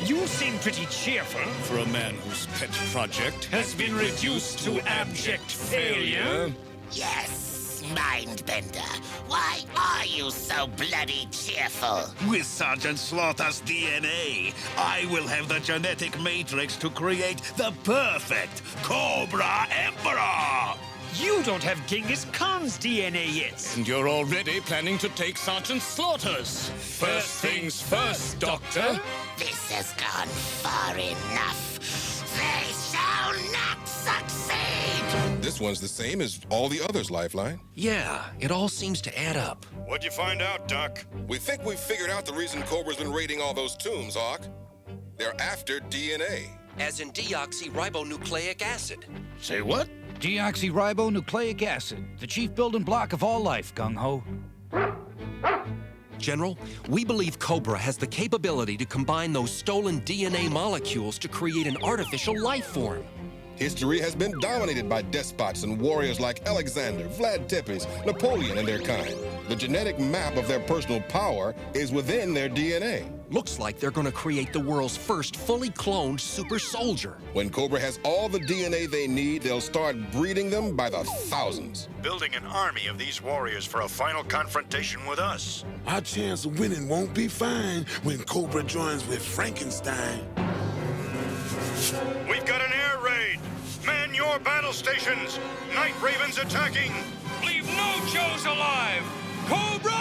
You seem pretty cheerful. For a man whose pet project has been reduced to abject failure. Yes, Mindbender. Why are you so bloody cheerful? With Sergeant Slaughter's DNA, I will have the genetic matrix to create the perfect Cobra Emperor! You don't have Genghis Khan's DNA yet. And you're already planning to take Sergeant Slaughter's. First things first, Doctor. This has gone far enough. They shall not succeed! This one's the same as all the others, Lifeline. Yeah, it all seems to add up. What'd you find out, Doc? We think we've figured out the reason Cobra's been raiding all those tombs, Hawk. They're after DNA. As in deoxyribonucleic acid. Say what? Deoxyribonucleic acid, the chief building block of all life, gung-ho. General, we believe Cobra has the capability to combine those stolen DNA molecules to create an artificial life form. History has been dominated by despots and warriors like Alexander, Vlad Tepes, Napoleon, and their kind. The genetic map of their personal power is within their DNA. Looks like they're going to create the world's first fully cloned super soldier. When Cobra has all the DNA they need, they'll start breeding them by the thousands. Building an army of these warriors for a final confrontation with us. Our chance of winning won't be fine when Cobra joins with Frankenstein. We've got an air raid. Man your battle stations. Night Ravens attacking. Leave no Joes alive. Cobra!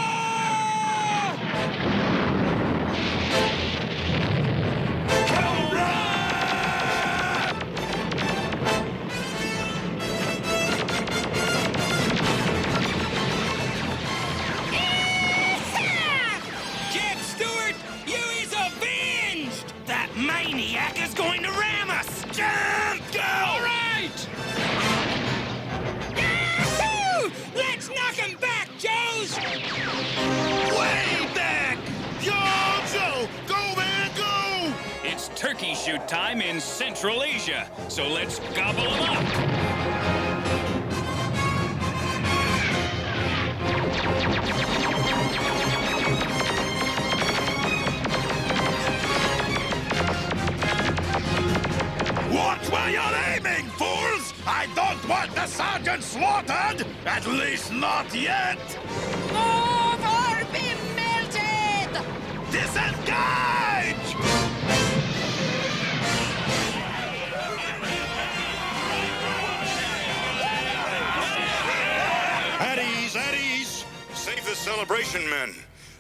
maniac is going to ram us! Jump! Go! All right! Yahoo! Let's knock him back, Joes! Way back! Yo, go, man, go! It's turkey shoot time in Central Asia, so let's gobble them up. What were you aiming, fools? I don't want the sergeant slaughtered! At least not yet! Move or be melted! Disengage! At ease, at ease. Save the celebration, men.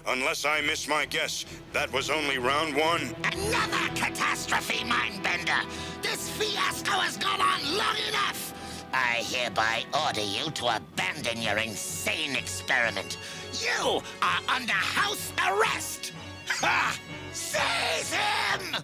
Unless I miss my guess, that was only round one. Another catastrophe, Mindbender! This fiasco has gone on long enough! I hereby order you to abandon your insane experiment. You are under house arrest! Ha! Seize him!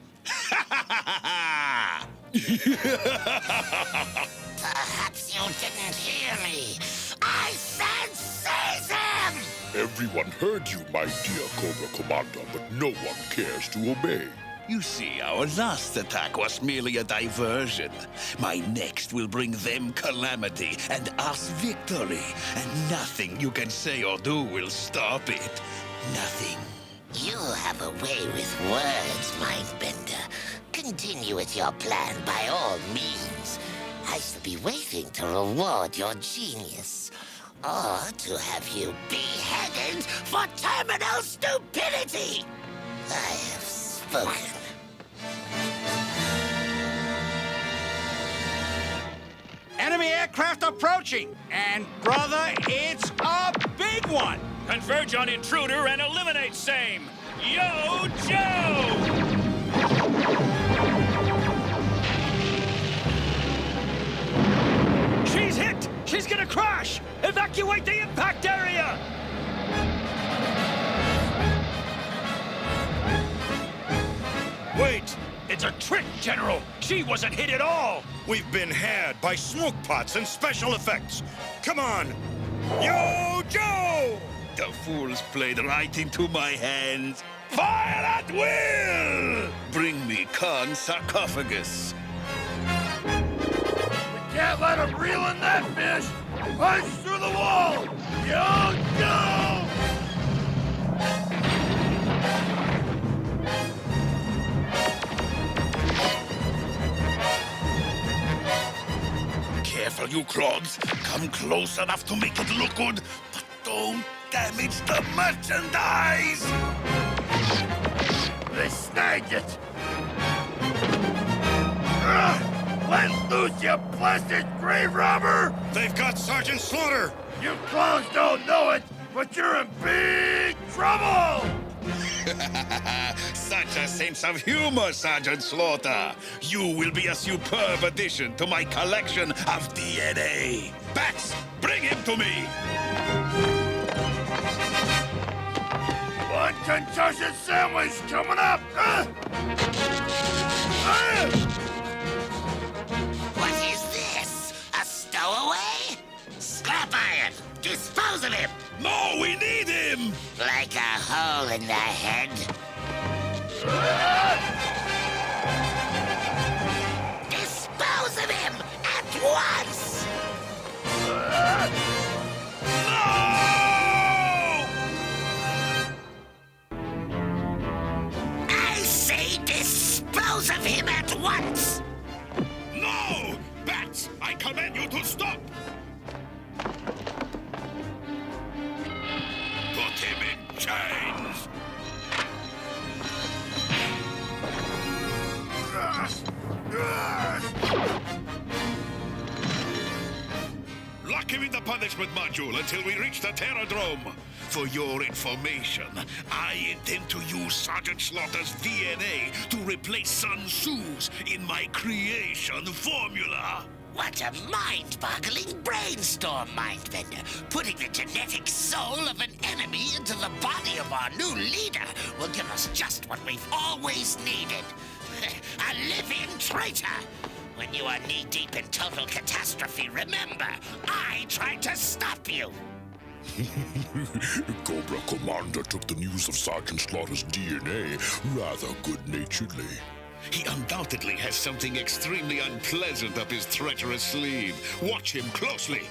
Perhaps you didn't hear me. I said seize him! Everyone heard you, my dear Cobra Commander, but no one cares to obey. You see, our last attack was merely a diversion. My next will bring them calamity and us victory. And nothing you can say or do will stop it. Nothing. You have a way with words, Mindbender. Continue with your plan by all means. I shall be waiting to reward your genius. Or to have you beheaded for terminal stupidity. I have spoken. Enemy aircraft approaching! And, brother, it's a big one! Converge on intruder and eliminate same. Yo, Joe! She's hit! She's gonna crash! Evacuate the impact area! Wait! It's a trick, General! She wasn't hit at all! We've been had by smoke pots and special effects. Come on! Yo, Joe! The fools played right into my hands. Fire at will! Bring me Khan's sarcophagus. Can't let him reel in that fish! Punch through the wall! Yo, go! Careful, you clods. Come close enough to make it look good, but don't damage the merchandise! They snagged it! Let loose, you blasted grave robber! They've got Sergeant Slaughter! You clowns don't know it, but you're in big trouble! Such a sense of humor, Sergeant Slaughter. You will be a superb addition to my collection of DNA. Bats, bring him to me! One concussion sandwich coming up! What is this? A stowaway? Scrap iron! Dispose of him! No, we need him! Like a hole in the head. Dispose of him at once! I say dispose of him at once! No! Bats, I command you to stop! Put him in chains! Lock him in the punishment module until we reach the Terradrome. For your information, I intend to use Sergeant Slaughter's DNA to replace Sun Tzu's in my creation formula. What a mind-boggling brainstorm, Mindbender. Putting the genetic soul of an enemy into the body of our new leader will give us just what we've always needed. a living traitor! When you are knee-deep in total catastrophe, remember, I tried to stop you! Cobra Commander took the news of Sergeant Slaughter's DNA rather good-naturedly. He undoubtedly has something extremely unpleasant up his treacherous sleeve. Watch him closely.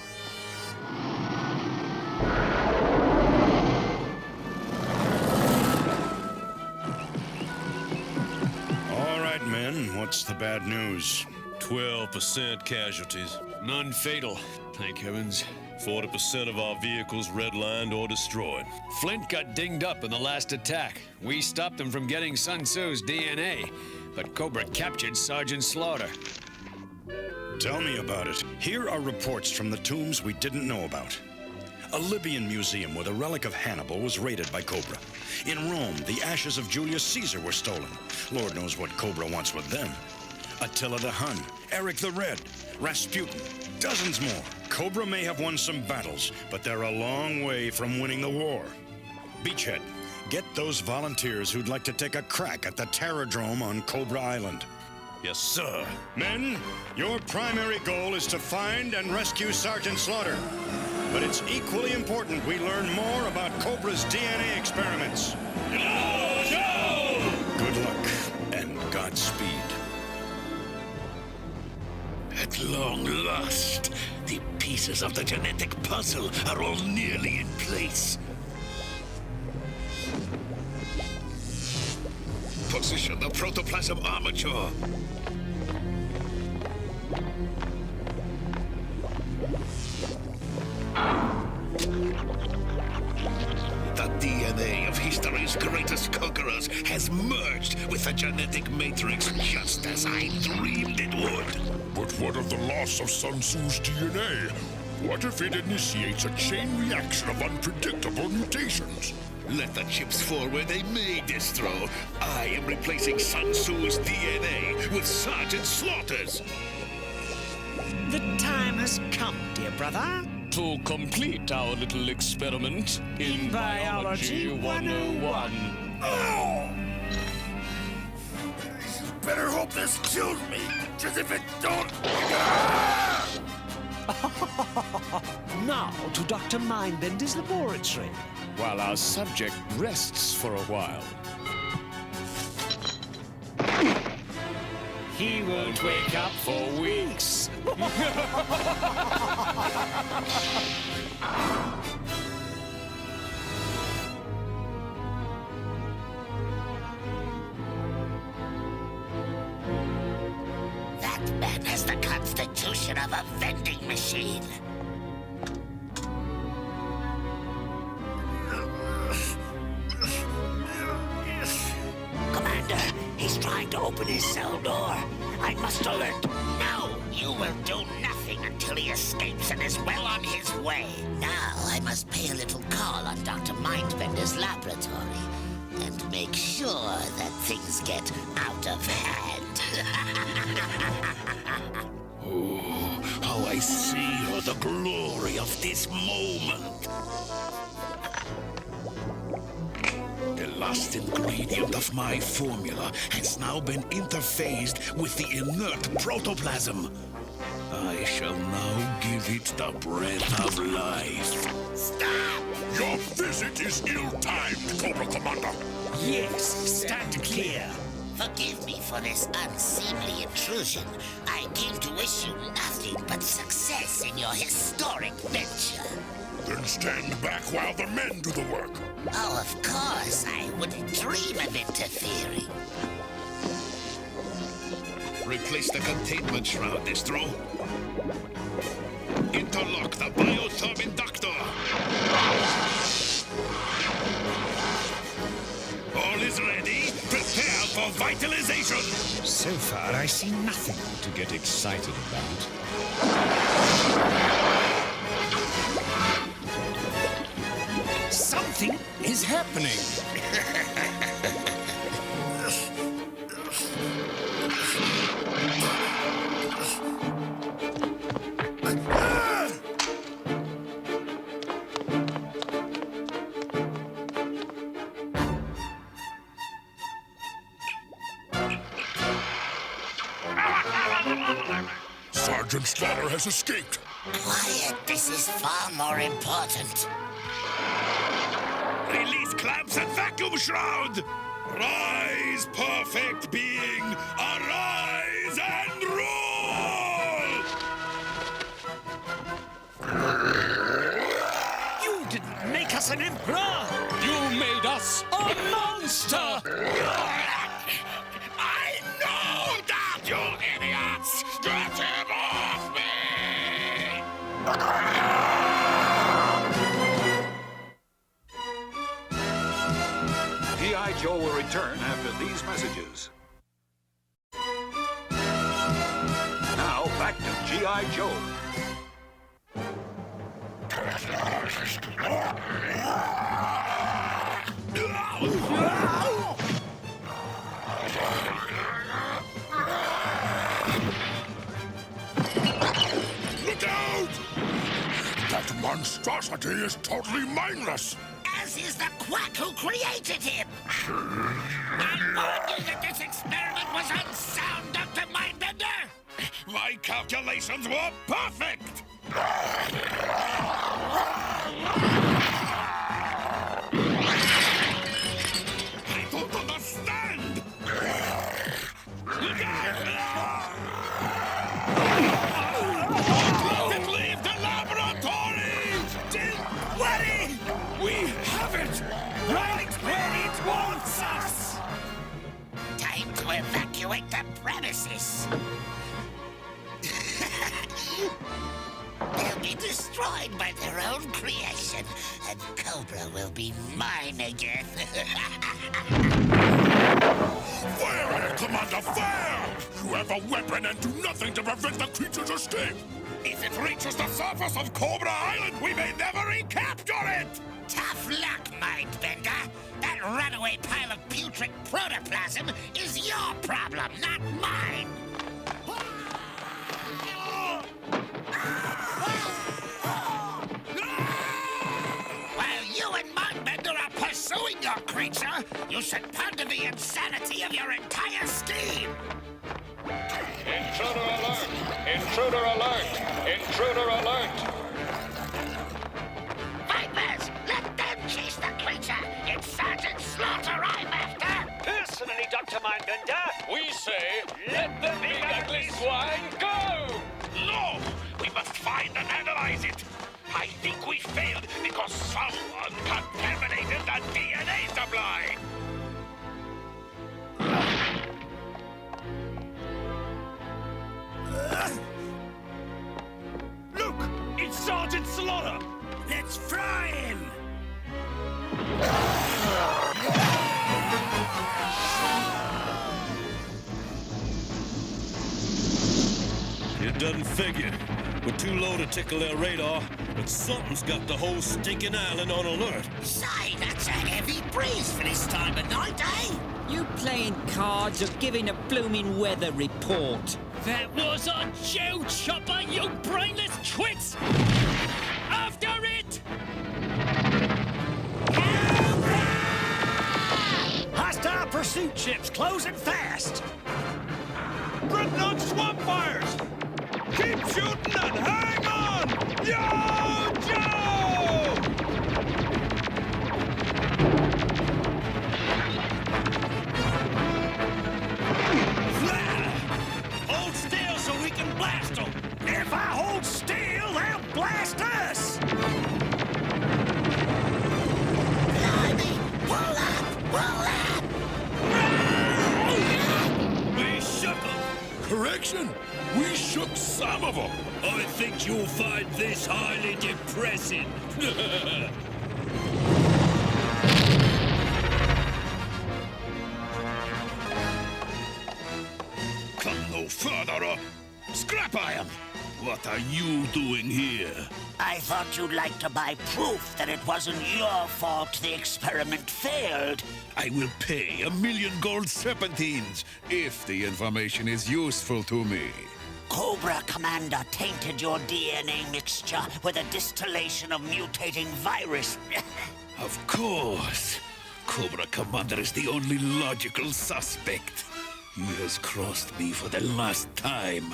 All right, men, what's the bad news? 12% casualties. None fatal, thank heavens. 40% of our vehicles redlined or destroyed. Flint got dinged up in the last attack. We stopped him from getting Sun Tzu's DNA, but Cobra captured Sergeant Slaughter. Tell me about it. Here are reports from the tombs we didn't know about. A Libyan museum with a relic of Hannibal was raided by Cobra. In Rome, the ashes of Julius Caesar were stolen. Lord knows what Cobra wants with them. Attila the Hun, Eric the Red, Rasputin, dozens more. Cobra may have won some battles, but they're a long way from winning the war. Beachhead, get those volunteers who'd like to take a crack at the Terrordrome on Cobra Island. Yes, sir. Men, your primary goal is to find and rescue Sergeant Slaughter. But it's equally important we learn more about Cobra's DNA experiments. Good luck and Godspeed. At long last, the pieces of the genetic puzzle are all nearly in place. Position the protoplasm armature. The DNA of history's greatest conquerors has merged with the genetic matrix just as I dreamed it would. But what of the loss of Sun Tzu's DNA? What if it initiates a chain reaction of unpredictable mutations? Let the chips fall where they may, Distro. I am replacing Sun Tzu's DNA with Sergeant Slaughter's. The time has come, dear brother. To complete our little experiment in Biology 101. Oh! Better hope this kills me, because if it don't... Now to Dr. Mindbender's laboratory. While our subject rests for a while. He won't wake up for weeks. That man has the constitution of a vending machine. Commander, he's trying to open his cell door. I must alert. No, you will do nothing until he escapes and is well on his way. Now I must pay a little call on Dr. Mindbender's laboratory and make sure that things get out of hand. Oh, how I see the glory of this moment. The last ingredient of my formula has now been interfaced with the inert protoplasm. I shall now give it the breath of life. Stop! Your visit is ill-timed, Cobra Commander. Yes, stand clear. Forgive me for this unseemly intrusion. I came to wish you nothing but success in your historic venture. Then stand back while the men do the work. Oh, of course. I wouldn't dream of interfering. Replace the containment shroud, Distro. Interlock the biotherm inductor. All is ready. Prepare for vitalization. So far, I see nothing to get excited about. Something is happening. Sergeant Slaughter has escaped. Quiet, this is far more important. Release clamps and vacuum shroud! Rise, perfect being! Arise and rule! You didn't make us an emperor! You made us a monster! I know that, you idiots! Get him off me! G.I. Joe will return after these messages. Now, back to G.I. Joe. Look out! That monstrosity is totally mindless! As is the quack who created him! I warned you that this experiment was unsound, Dr. Mindbender! My calculations were perfect! I don't understand! Let it leave the laboratory! Don't worry! We have it! Right where it wants us! Time to evacuate the premises! They'll be destroyed by their own creation, and Cobra will be mine again. Fire at it, Commander, fire! You have a weapon and do nothing to prevent the creature's escape! If it reaches the surface of Cobra Island, we may never recapture it! Tough luck, Mindbender. That runaway pile of putrid protoplasm is your problem, not mine. While you and Mindbender are pursuing your creature, you should ponder the insanity of your entire scheme. Intruder alert! Intruder alert! Intruder alert! Vipers, let them chase the creature. It's Sergeant Slaughter I'm after. Personally, Dr. Mindbender, We say, let the big ugly swine go! No! We must find and analyze it! I think we failed because someone contaminated the DNA supply! Look! It's Sergeant Slaughter! Let's fry him! It doesn't figure. We're too low to tickle their radar, but something's got the whole stinking island on alert. Say, that's a heavy breeze for this time of night, eh? You playing cards or giving a blooming weather report? That was our Joe chopper, you brainless twits! After it! Hostile pursuit ships closing fast! Dreadnought swamp fires! Keep shooting and hang on! Yo, Joe! Hold still so we can blast them! If I hold still, they'll blast us! Blimey! Pull up! Pull up! We shook them! Correction! We shook some of them! I think you'll find this highly depressing. Come no further or scrap iron! What are you doing here? I thought you'd like to buy proof that it wasn't your fault the experiment failed. I will pay 1,000,000 gold serpentines if the information is useful to me. Cobra Commander tainted your DNA mixture with a distillation of mutating virus. Of course. Cobra Commander is the only logical suspect. He has crossed me for the last time.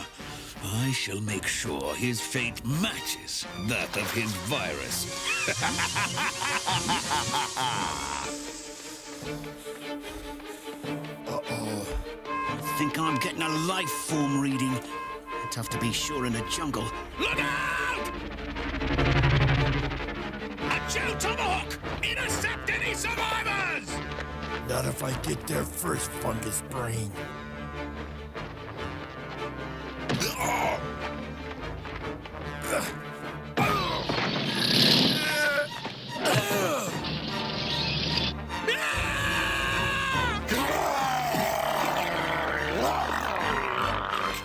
I shall make sure his fate matches that of his virus. Uh-oh. I think I'm getting a life form reading. Tough to be sure in the jungle. Look out! A Joe Tomahawk! Intercept any survivors! Not if I get there first, fungus brain.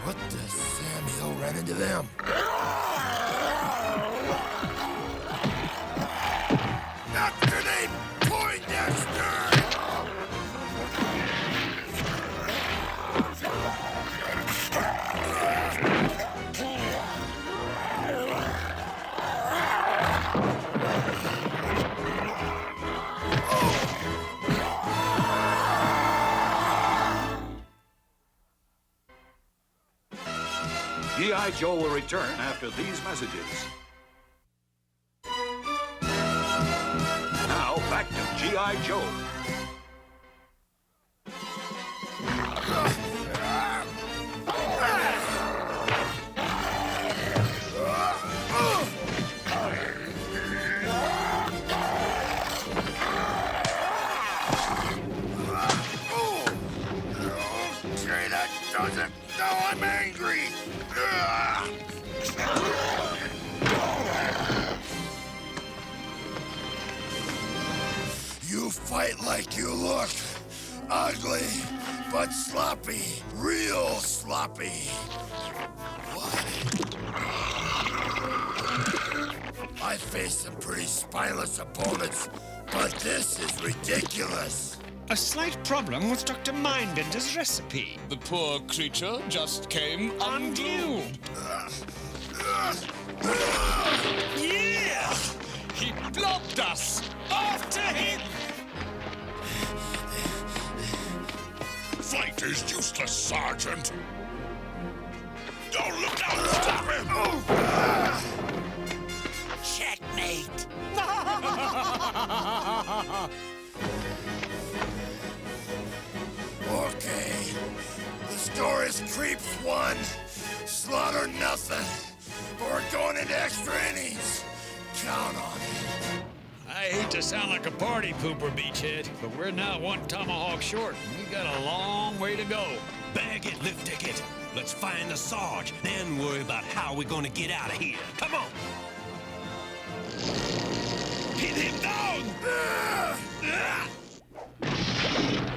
What the Samuel ran into them? After they Poindexter! G.I. Joe will return after these messages. Now, back to G.I. Joe. Okay, that does it. Now I'm angry. You fight like you look. Ugly, but sloppy. Real sloppy. What? I faced some pretty spineless opponents, but this is ridiculous. A slight problem with Dr. Mindbender's recipe. The poor creature just came undue. Yeah! He blocked us! After him! Fight is useless, Sergeant. Don't look out! Stop him! Checkmate. Okay. The score is Creeps 1, Slaughter nothing. But we're going into extra innings. Count on it. I hate to sound like a party pooper, Beachhead, but we're now one tomahawk short, and we got a long way to go. Bag it, lift ticket. Let's find the Sarge, then worry about how we're gonna get out of here. Come on! Pin him down!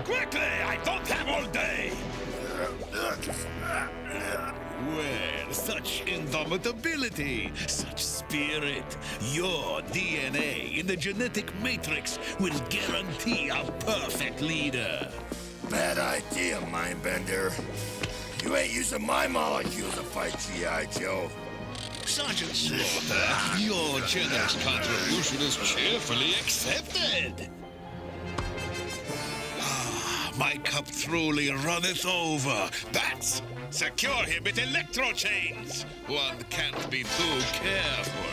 Quickly! I don't have all day! Well, such indomitability, such spirit. Your DNA in the genetic matrix will guarantee a perfect leader. Bad idea, Mindbender. You ain't using my molecules to fight G.I. Joe. Sergeant Slaughter, your generous contribution is cheerfully accepted. My cup truly runneth over. Bats, secure him with electro chains. One can't be too careful.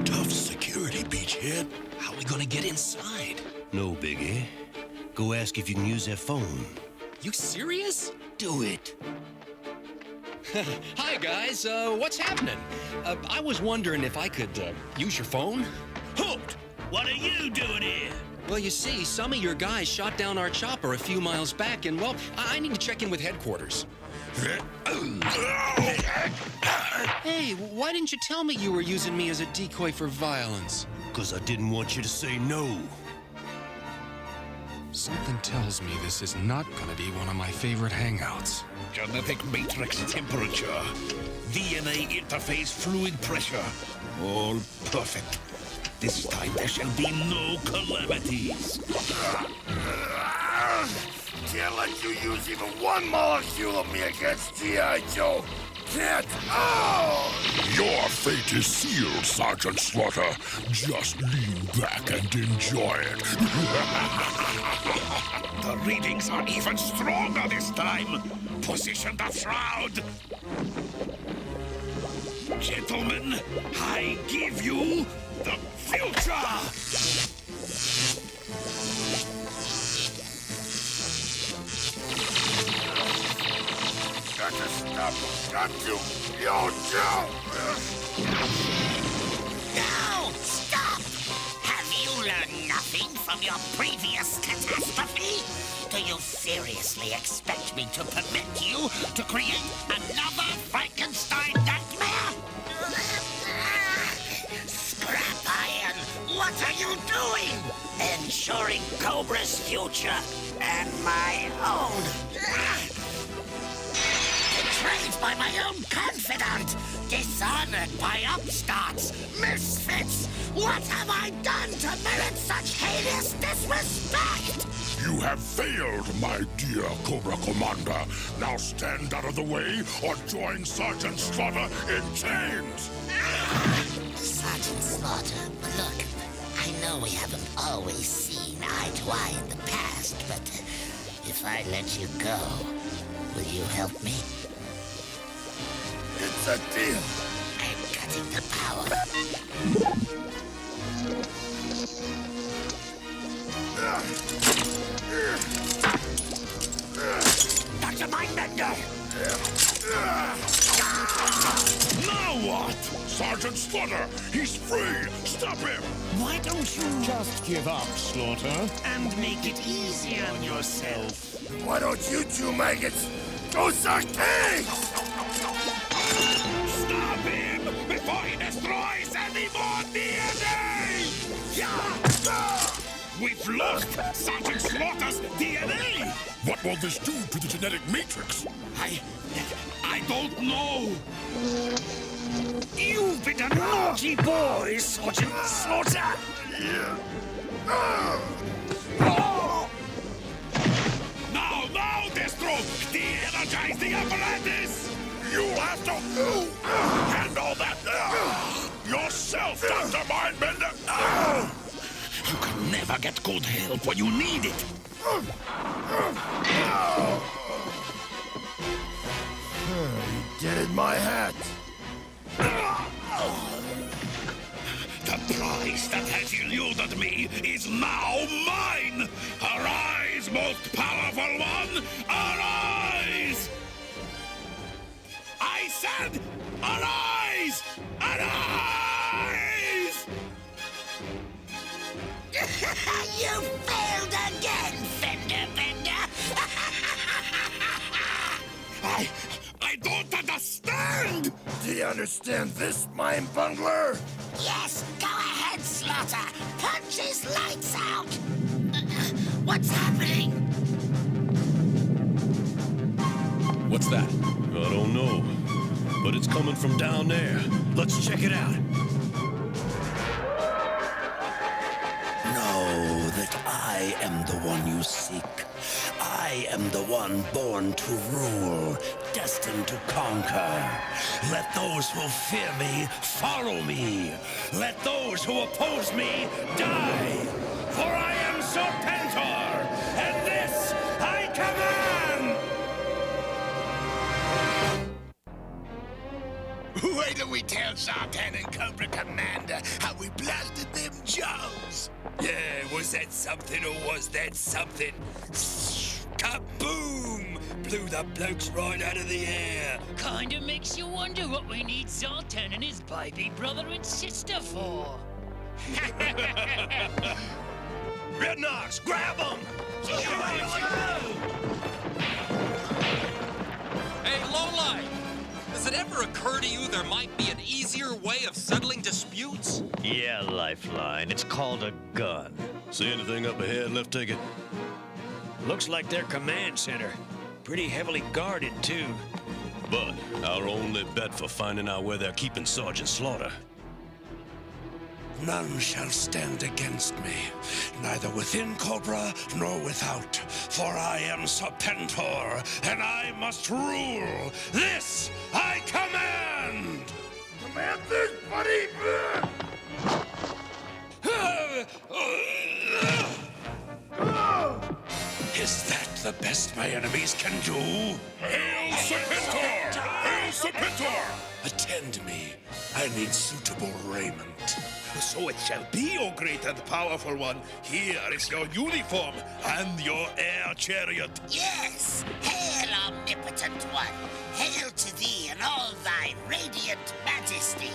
Tough security, Beachhead. How are we gonna get inside? No, Biggie. Go ask if you can use their phone. You serious? Do it. Hi, guys. What's happening? I was wondering if I could use your phone. Hoot! What are you doing here? Well, you see, some of your guys shot down our chopper a few miles back, and, well, I need to check in with headquarters. Hey, why didn't you tell me you were using me as a decoy for violence? 'Cause I didn't want you to say no. Something tells me this is not gonna be one of my favorite hangouts. Genetic matrix temperature. DNA interface fluid pressure. All perfect. This time there shall be no calamities. Can't let you use even one molecule of me against G.I. Joe. can't! Oh! Your fate is sealed, Sergeant Slaughter. Just lean back and enjoy it. The readings are even stronger this time. Position the shroud. Gentlemen, I give you the future! Got to stop. Got to. Yo, Joe! No! Stop! Have you learned nothing from your previous catastrophe? Do you seriously expect me to permit you to create another Frankenstein nightmare? Scrap Iron, what are you doing? Ensuring Cobra's future and my own. Betrayed by my own confidant, dishonored by upstarts, misfits. What have I done to merit such heinous disrespect? You have failed, my dear Cobra Commander. Now stand out of the way or join Sergeant Slaughter in chains. Sergeant Slaughter, look, I know we haven't always seen eye to eye in the past, but if I let you go, will you help me? It's a deal. I'm cutting the power. Dr. Mindbender! Now what? Sergeant Slaughter, he's free. Stop him. Why don't you Just give up, Slaughter. and make it easy on yourself? Why don't you two maggots go suck pigs? Stop him before he destroys any more DNA! We've lost Sergeant Slaughter's DNA! What will this do to the genetic matrix? I don't know. You've been a naughty boy, Sergeant Slaughter! Now, Destro! De-energize the apparatus! You'll have to handle that yourself, Dr. Mindbender. You can never get good help when you need it. You did in my hat. The prize that has eluded me is now mine! Arise, most powerful one! Arise! I said, arise! Arise! You failed again, Fender Bender! I don't understand! Do you understand this, mind bungler? Yes, go ahead, Slaughter. Punch his lights out. What's happening? What's that? I don't know. But it's coming from down there. Let's check it out. Know that I am the one you seek. I am the one born to rule, destined to conquer. Let those who fear me follow me. Let those who oppose me die. For I am Serpentor, and this I command! Wait till we tell Zartan and Cobra Commander how we blasted them Joes! Yeah, was that something or was that something? Kaboom! Blew the blokes right out of the air. Kinda makes you wonder what we need Zoltan and his baby brother and sister for. Red Knox, grab him! Hey, Lowlight! Does it ever occur to you there might be an easier way of settling disputes? Yeah, Lifeline. It's called a gun. See anything up ahead, Left Ticket? Looks like their command center. Pretty heavily guarded, too. But our only bet for finding out where they're keeping Sergeant Slaughter. None shall stand against me, neither within Cobra nor without. For I am Serpentor, and I must rule. This I command! Command this, buddy! Is that the best my enemies can do? Hail Serpentor! Hail Serpentor! Attend me. I need suitable raiment. So it shall be, O great and powerful one. Here is your uniform and your air chariot. Yes! Hail, omnipotent one! Hail to thee and all thy radiant majesty!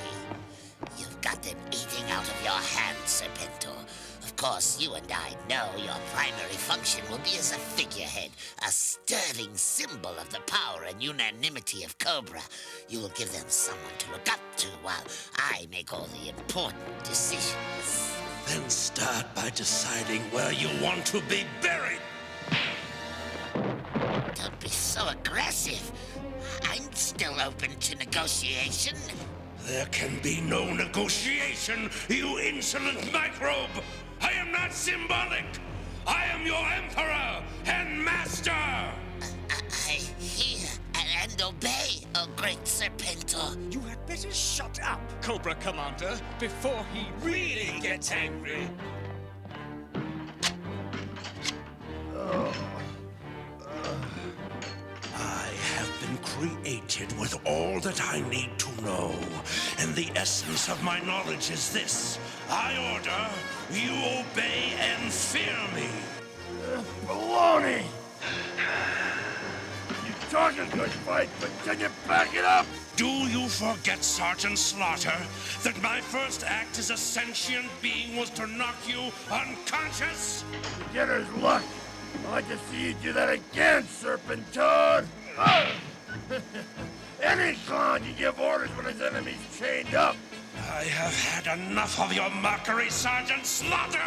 You've got them eating out of your hand, Serpentor. Of course, you and I know your primary function will be as a figurehead, a sterling symbol of the power and unanimity of Cobra. You will give them someone to look up to while I make all the important decisions. Then start by deciding where you want to be buried. Don't be so aggressive. I'm still open to negotiation. There can be no negotiation, you insolent microbe! I am not symbolic! I am your emperor and master! I hear and obey, O great Serpentor. You had better shut up, Cobra Commander, before he really gets angry. I have been created with all that I need to know, and the essence of my knowledge is this. I order, you obey and fear me. Baloney! You talk a good fight, but can you back it up? Do you forget, Sergeant Slaughter, that my first act as a sentient being was to knock you unconscious? Beginner's luck. I'd like to see you do that again, Serpentor! Any clown can give orders when his enemy's chained up. I have had enough of your mockery, Sergeant Slaughter!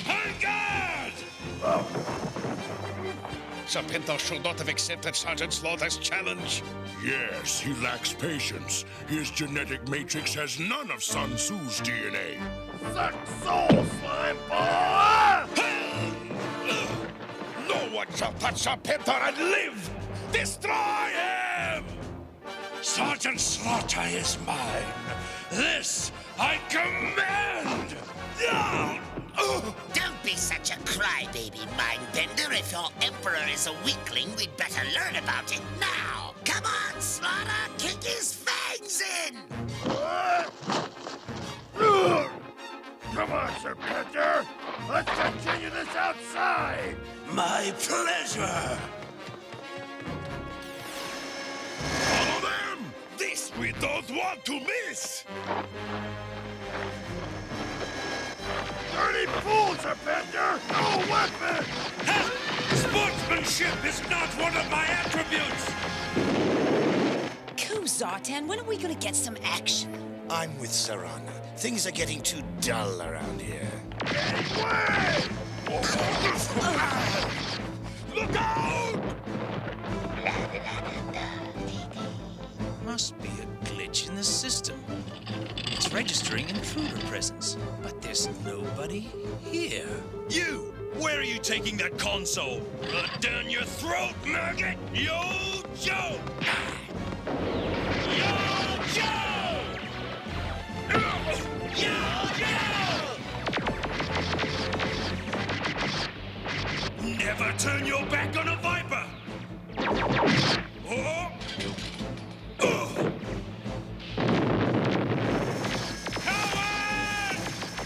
On guard! Serpentor should not have accepted Sergeant Slaughter's challenge. Yes, he lacks patience. His genetic matrix has none of Sun Tzu's DNA. Suck soul, slime ball! No one shall touch Serpentor and live! Destroy him! Sergeant Slaughter is mine. This I command! Don't be such a crybaby, Mindbender. If your emperor is a weakling, we'd better learn about it now. Come on, Slaughter, kick his fangs in! Come on, Serpentor! Let's continue this outside! My pleasure! Follow them! This we don't want to miss! Dirty fool, Serpentor! No weapon! Sportsmanship is not one of my attributes! Cool, Zartan. When are we gonna get some action? I'm with Sarana. Things are getting too dull around here. Look out! Must be a glitch in the system. It's registering intruder presence, but there's nobody here. You! Where are you taking that console? Down your throat, maggot! Yo, Joe! Yo, Joe! Yo, Joe! Never turn your back on a Viper! Oh! Coward!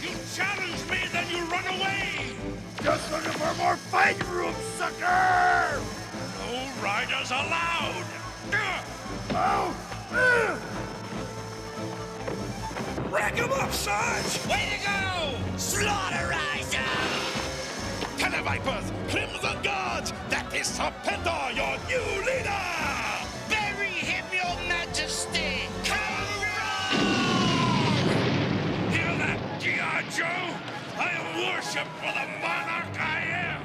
You challenge me, then you run away! Just looking for more fighting room, sucker! No riders allowed! Rack him up, Sarge! Way to go! Slaughterizer! Televipers, Crimson Guards, that is Serpentor, your new leader! Bury him, your majesty! Hear that, G.I. Joe? I am worshipped for the monarch I am!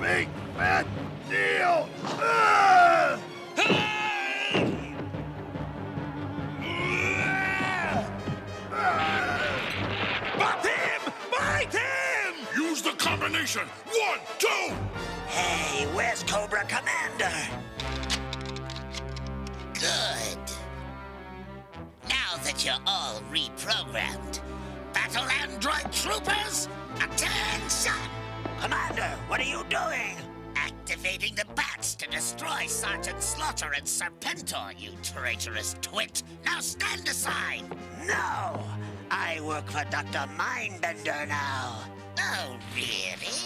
Big fat deal! position. 1, 2! Hey, where's Cobra Commander? Good. Now that you're all reprogrammed, battle android troopers, attention! Commander, what are you doing? Activating the bats to destroy Sergeant Slaughter and Serpentor, you traitorous twit. Now stand aside. No, I work for Dr. Mindbender now. Oh, really?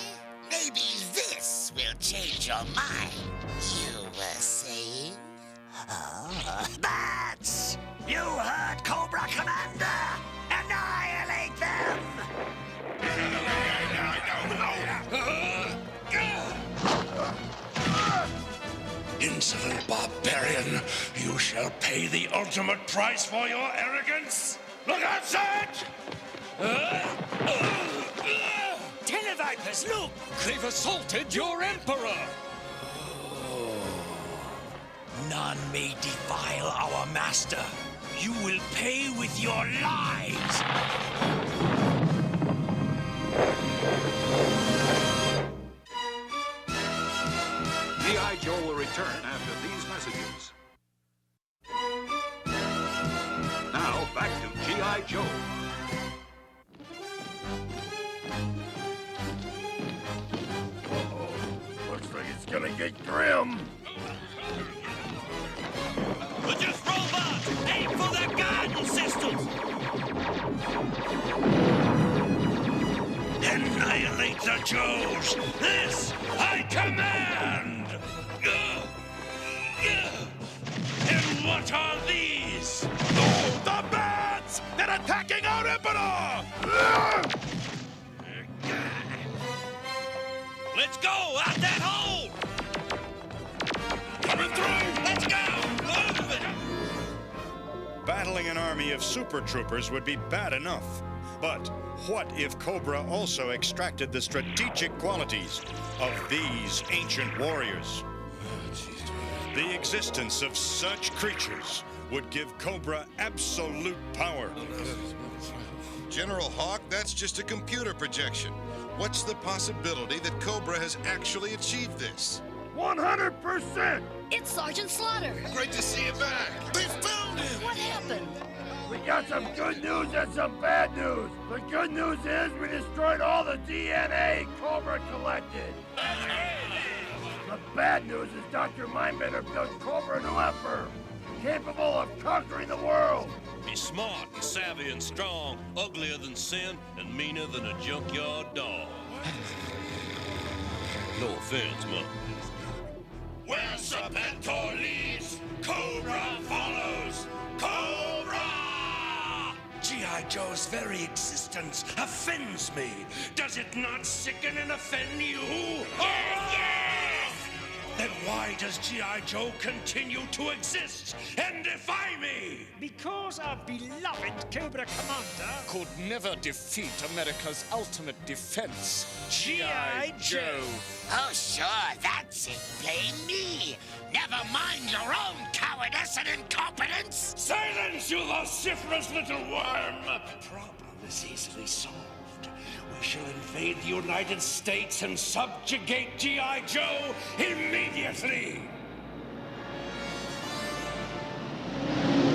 Maybe this will change your mind. You were saying? Oh, bats! You heard Cobra Commander! Annihilate them! Insolent barbarian, you shall pay the ultimate price for your arrogance. Look outside! Televipers, look! They've assaulted your emperor! None may defile our master. You will pay with your lives. G.I. Joe will return after these messages. Now, back to G.I. Joe. Looks like it's gonna get grim. We're just robots! Aim for their guidance systems! Annihilate the Joes! This I command! And what are these? Oh, the bats! They're attacking our emperor! Let's go! Out that hole! Coming through! Let's go! Move it! Battling an army of super troopers would be bad enough. But what if Cobra also extracted the strategic qualities of these ancient warriors? The existence of such creatures would give Cobra absolute power. General Hawk, that's just a computer projection. What's the possibility that Cobra has actually achieved this? 100%! It's Sergeant Slaughter. Great to see you back. They found him! What happened? We got some good news and some bad news. The good news is we destroyed all the DNA Cobra collected. The bad news is Dr. Mindbender built Cobra New Emperor, capable of conquering the world. Be smart and savvy and strong, uglier than sin, and meaner than a junkyard dog. No offense, Mother. Where Serpentor leads, Cobra follows. Cobra! G.I. Joe's very existence offends me. Does it not sicken and offend you? Yes! Then why does G.I. Joe continue to exist and defy me? Because our beloved Cobra Commander Could never defeat America's ultimate defense, G.I. Joe. Oh, sure, that's it. Blame me. Never mind your own cowardice and incompetence. Silence, you vociferous little worm! The problem is easily solved. We shall invade the United States and subjugate G.I. Joe immediately!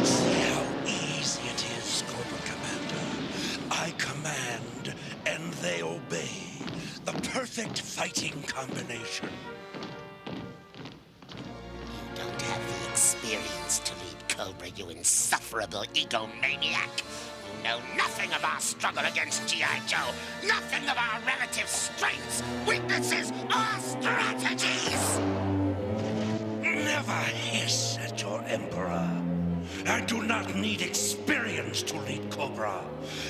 See how easy it is, Cobra Commander. I command, and they obey. The perfect fighting combination. You don't have the experience to lead Cobra, you insufferable egomaniac. You know nothing of our struggle against G.I. Joe, nothing of our relative strengths, weaknesses, or strategies. Never hiss at your emperor. I do not need experience to lead Cobra.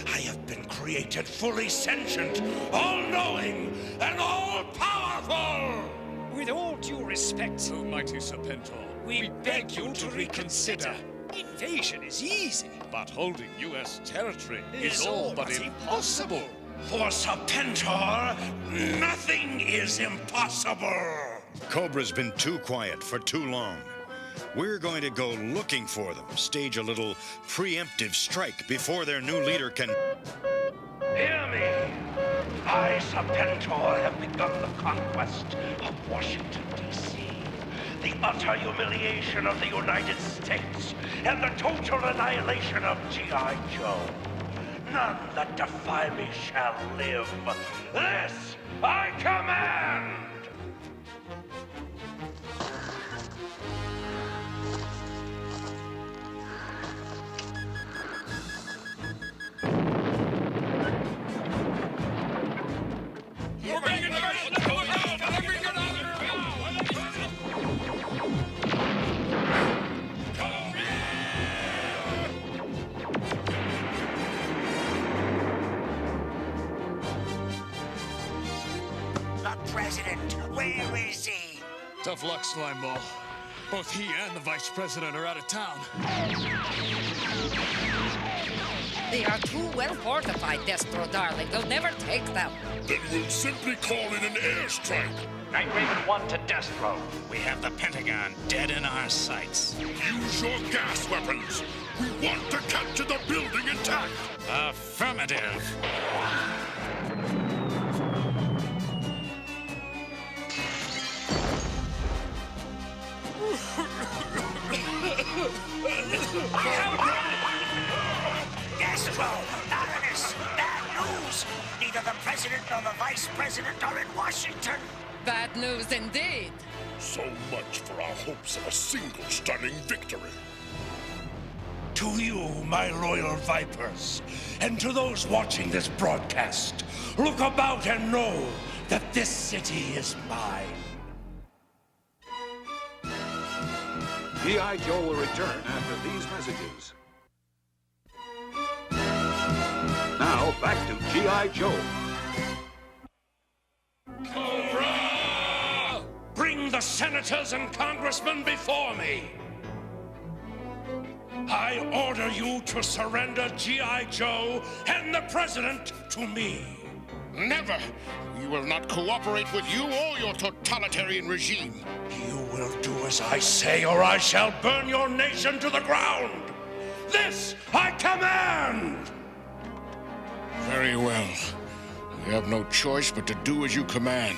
I have been created fully sentient, all-knowing, and all-powerful! With all due respect, O mighty Serpentor, we beg you to reconsider. Invasion is easy. but holding U.S. territory Is is all but impossible. For Serpentor, nothing is impossible. Cobra's been too quiet for too long. We're going to go looking for them, stage a little preemptive strike before their new leader can... Hear me! I, Serpentor, have begun the conquest of Washington, D.C., the utter humiliation of the United States, and the total annihilation of G.I. Joe. None that defy me shall live. This I command! The president, where is he? Tough luck, Slimeball. Both he and the vice president are out of town. They are too well fortified, Destro, darling. They'll never take them. Then we'll simply call in an airstrike. Night Raven 1 to Destro. We have the Pentagon dead in our sights. Use your gas weapons. We want to capture the building intact. Affirmative. Destro, Baroness, bad news. Neither the president nor the vice president are in Washington. Bad news indeed. So much for our hopes of a single stunning victory. To you, my loyal Vipers, and to those watching this broadcast, look about and know that this city is mine. G.I. Joe will return after these messages. Now, back to G.I. Joe. Cobra! Bring the senators and congressmen before me. I order you to surrender G.I. Joe and the president to me. Never. We will not cooperate with you or your totalitarian regime. You will do as I say, or I shall burn your nation to the ground. This I command! Very well. We have no choice but to do as you command.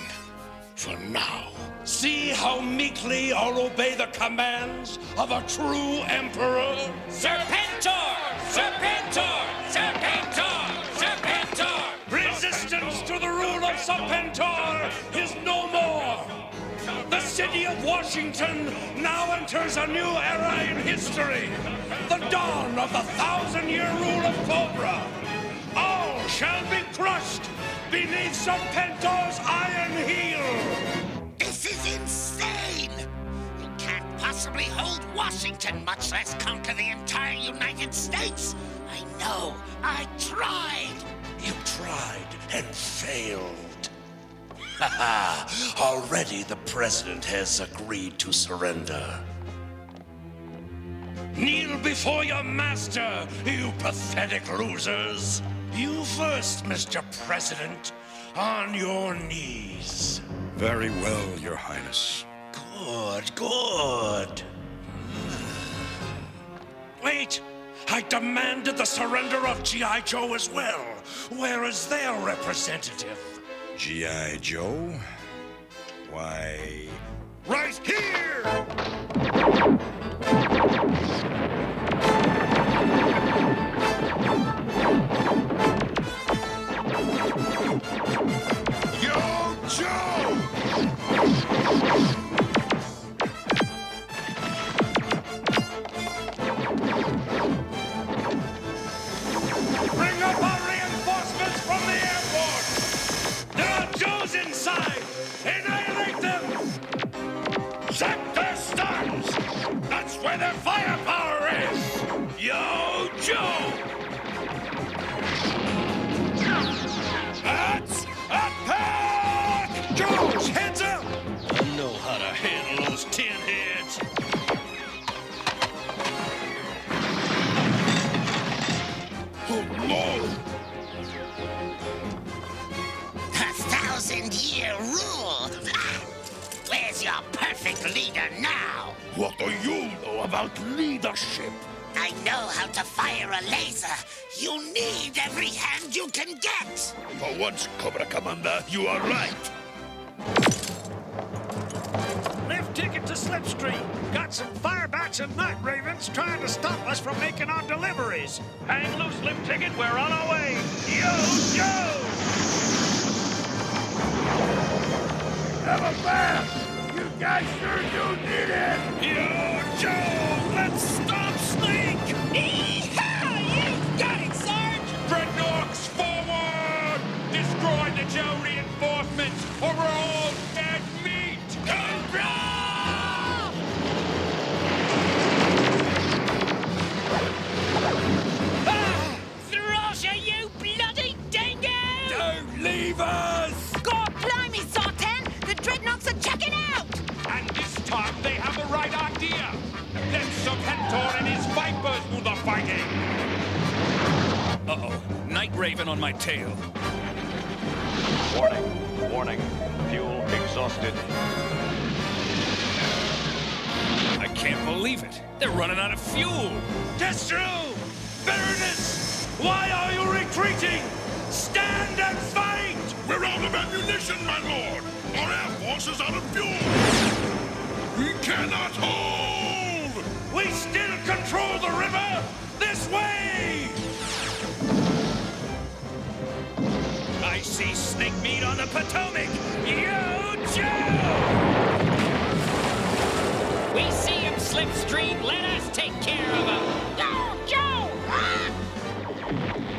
For now. See how meekly I'll obey the commands of a true emperor? Serpentor! Serpentor! Serpentor! Serpentor! Resistance to the rule of Serpentor is no more! The city of Washington now enters a new era in history. The dawn of the 1,000-year rule of Cobra. All shall be crushed beneath Serpentor's iron heel. This is insane! You can't possibly hold Washington, much less conquer the entire United States. I know. I tried. You tried and failed. Already the president has agreed to surrender. Kneel before your master, you pathetic losers. You first, Mr. President, on your knees. Very well, Your Highness. Good, good. Wait, I demanded the surrender of G.I. Joe as well. Where is their representative? G.I. Joe? Why... Right here! Yo, Joe! Bring up our reinforcements from the airport! There are Joes inside! Annihilate them! Set their stuns! That's where their firepower is! Yo, Joe! That's attack! Joes, heads up! I know how to handle those tin heads. Oh, Lord! A 1,000-year rule! Where's your perfect leader now? What do you know about leadership? I know how to fire a laser. You need every hand you can get. For once, Cobra Commander, you are right. Lift ticket to Slipstream. Got some firebats and night ravens trying to stop us from making our deliveries. Hang loose, lift ticket. We're on our way. Yo-Joe! Never fast! You guys sure do need it! Yo-Joe, let's stop Snake! Yee-haw! You got it, Sarge! Dreadnoughts forward! Destroy the Joe reinforcements, or we're all dead meat! Cobra! Ah! Thrasher, you bloody dingo! Don't leave us! God blimey, Sartan! The dreadnoughts are checking out! And this time they have the right idea. Let Serpentor and his Vipers do the fighting. Uh-oh. Night Raven on my tail. Warning. Warning. Fuel exhausted. I can't believe it. They're running out of fuel. Destro! Baroness! Why are you retreating? Stand and fight! We're out of ammunition, my lord! Our air force is out of fuel! We cannot hold! We still control the river! This way! I see snake meat on the Potomac! Yo-Joe! We see him, Slipstream. Let us take care of him. Joe!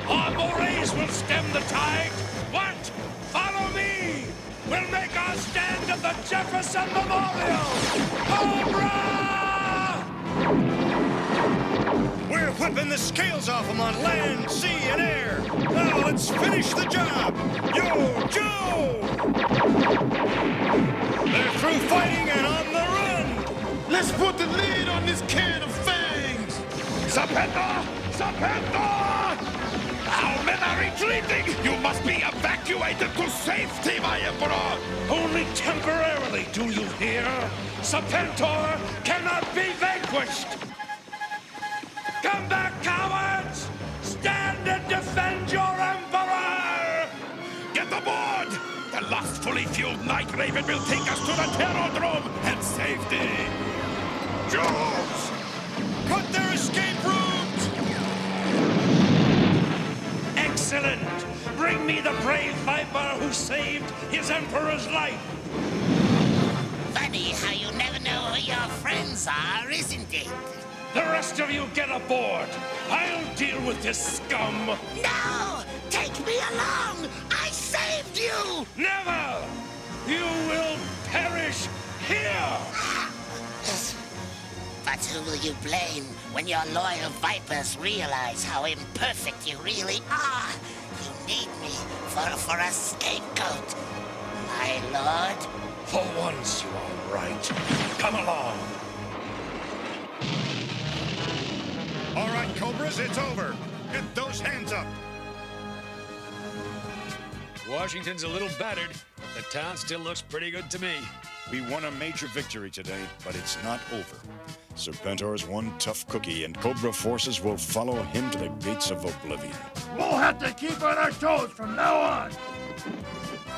Our morays will stem the tide! What? Follow me! We'll make our stand at the Jefferson Memorial! Cobra! We're whipping the scales off them on land, sea, and air. Now let's finish the job. Yo-Joe! They're through fighting and on the run. Let's put the lid on this can of fangs! Serpentor! Serpentor! Our men are retreating! You must be evacuated to safety, my Emperor! Only temporarily, do you hear? Serpentor cannot be vanquished! Come back, cowards! Stand and defend your Emperor! Get aboard! The last fully fueled Night Raven will take us to the Terrordrome and safety! Joes! Cut their escape routes! Excellent! Bring me the brave Viper who saved his Emperor's life! Funny how you never know who your friends are, isn't it? The rest of you get aboard! I'll deal with this scum! No! Take me along! I saved you! Never! You will perish here! But who will you blame when your loyal Vipers realize how imperfect you really are? You need me for a scapegoat, my lord. For once you are right. Come along. All right, Cobras, it's over. Get those hands up. Washington's a little battered, but the town still looks pretty good to me. We won a major victory today, but it's not over. Serpentor's one tough cookie, and Cobra forces will follow him to the gates of oblivion. We'll have to keep on our toes from now on.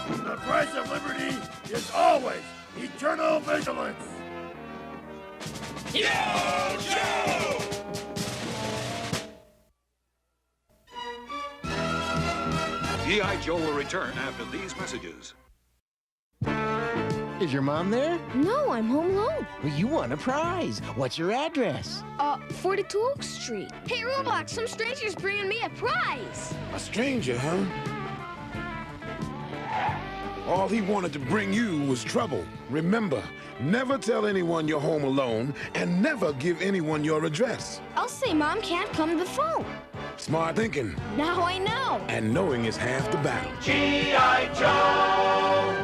The price of liberty is always eternal vigilance. Yo-Joe! G.I.Joe will return after these messages. Is your mom there? No, I'm home alone. Well, you won a prize. What's your address? 42 Oak Street. Hey, Roblox, some stranger's bringing me a prize. A stranger, huh? All he wanted to bring you was trouble. Remember, never tell anyone you're home alone, and never give anyone your address. I'll say Mom can't come to the phone. Smart thinking. Now I know. And knowing is half the battle. G.I. Joe!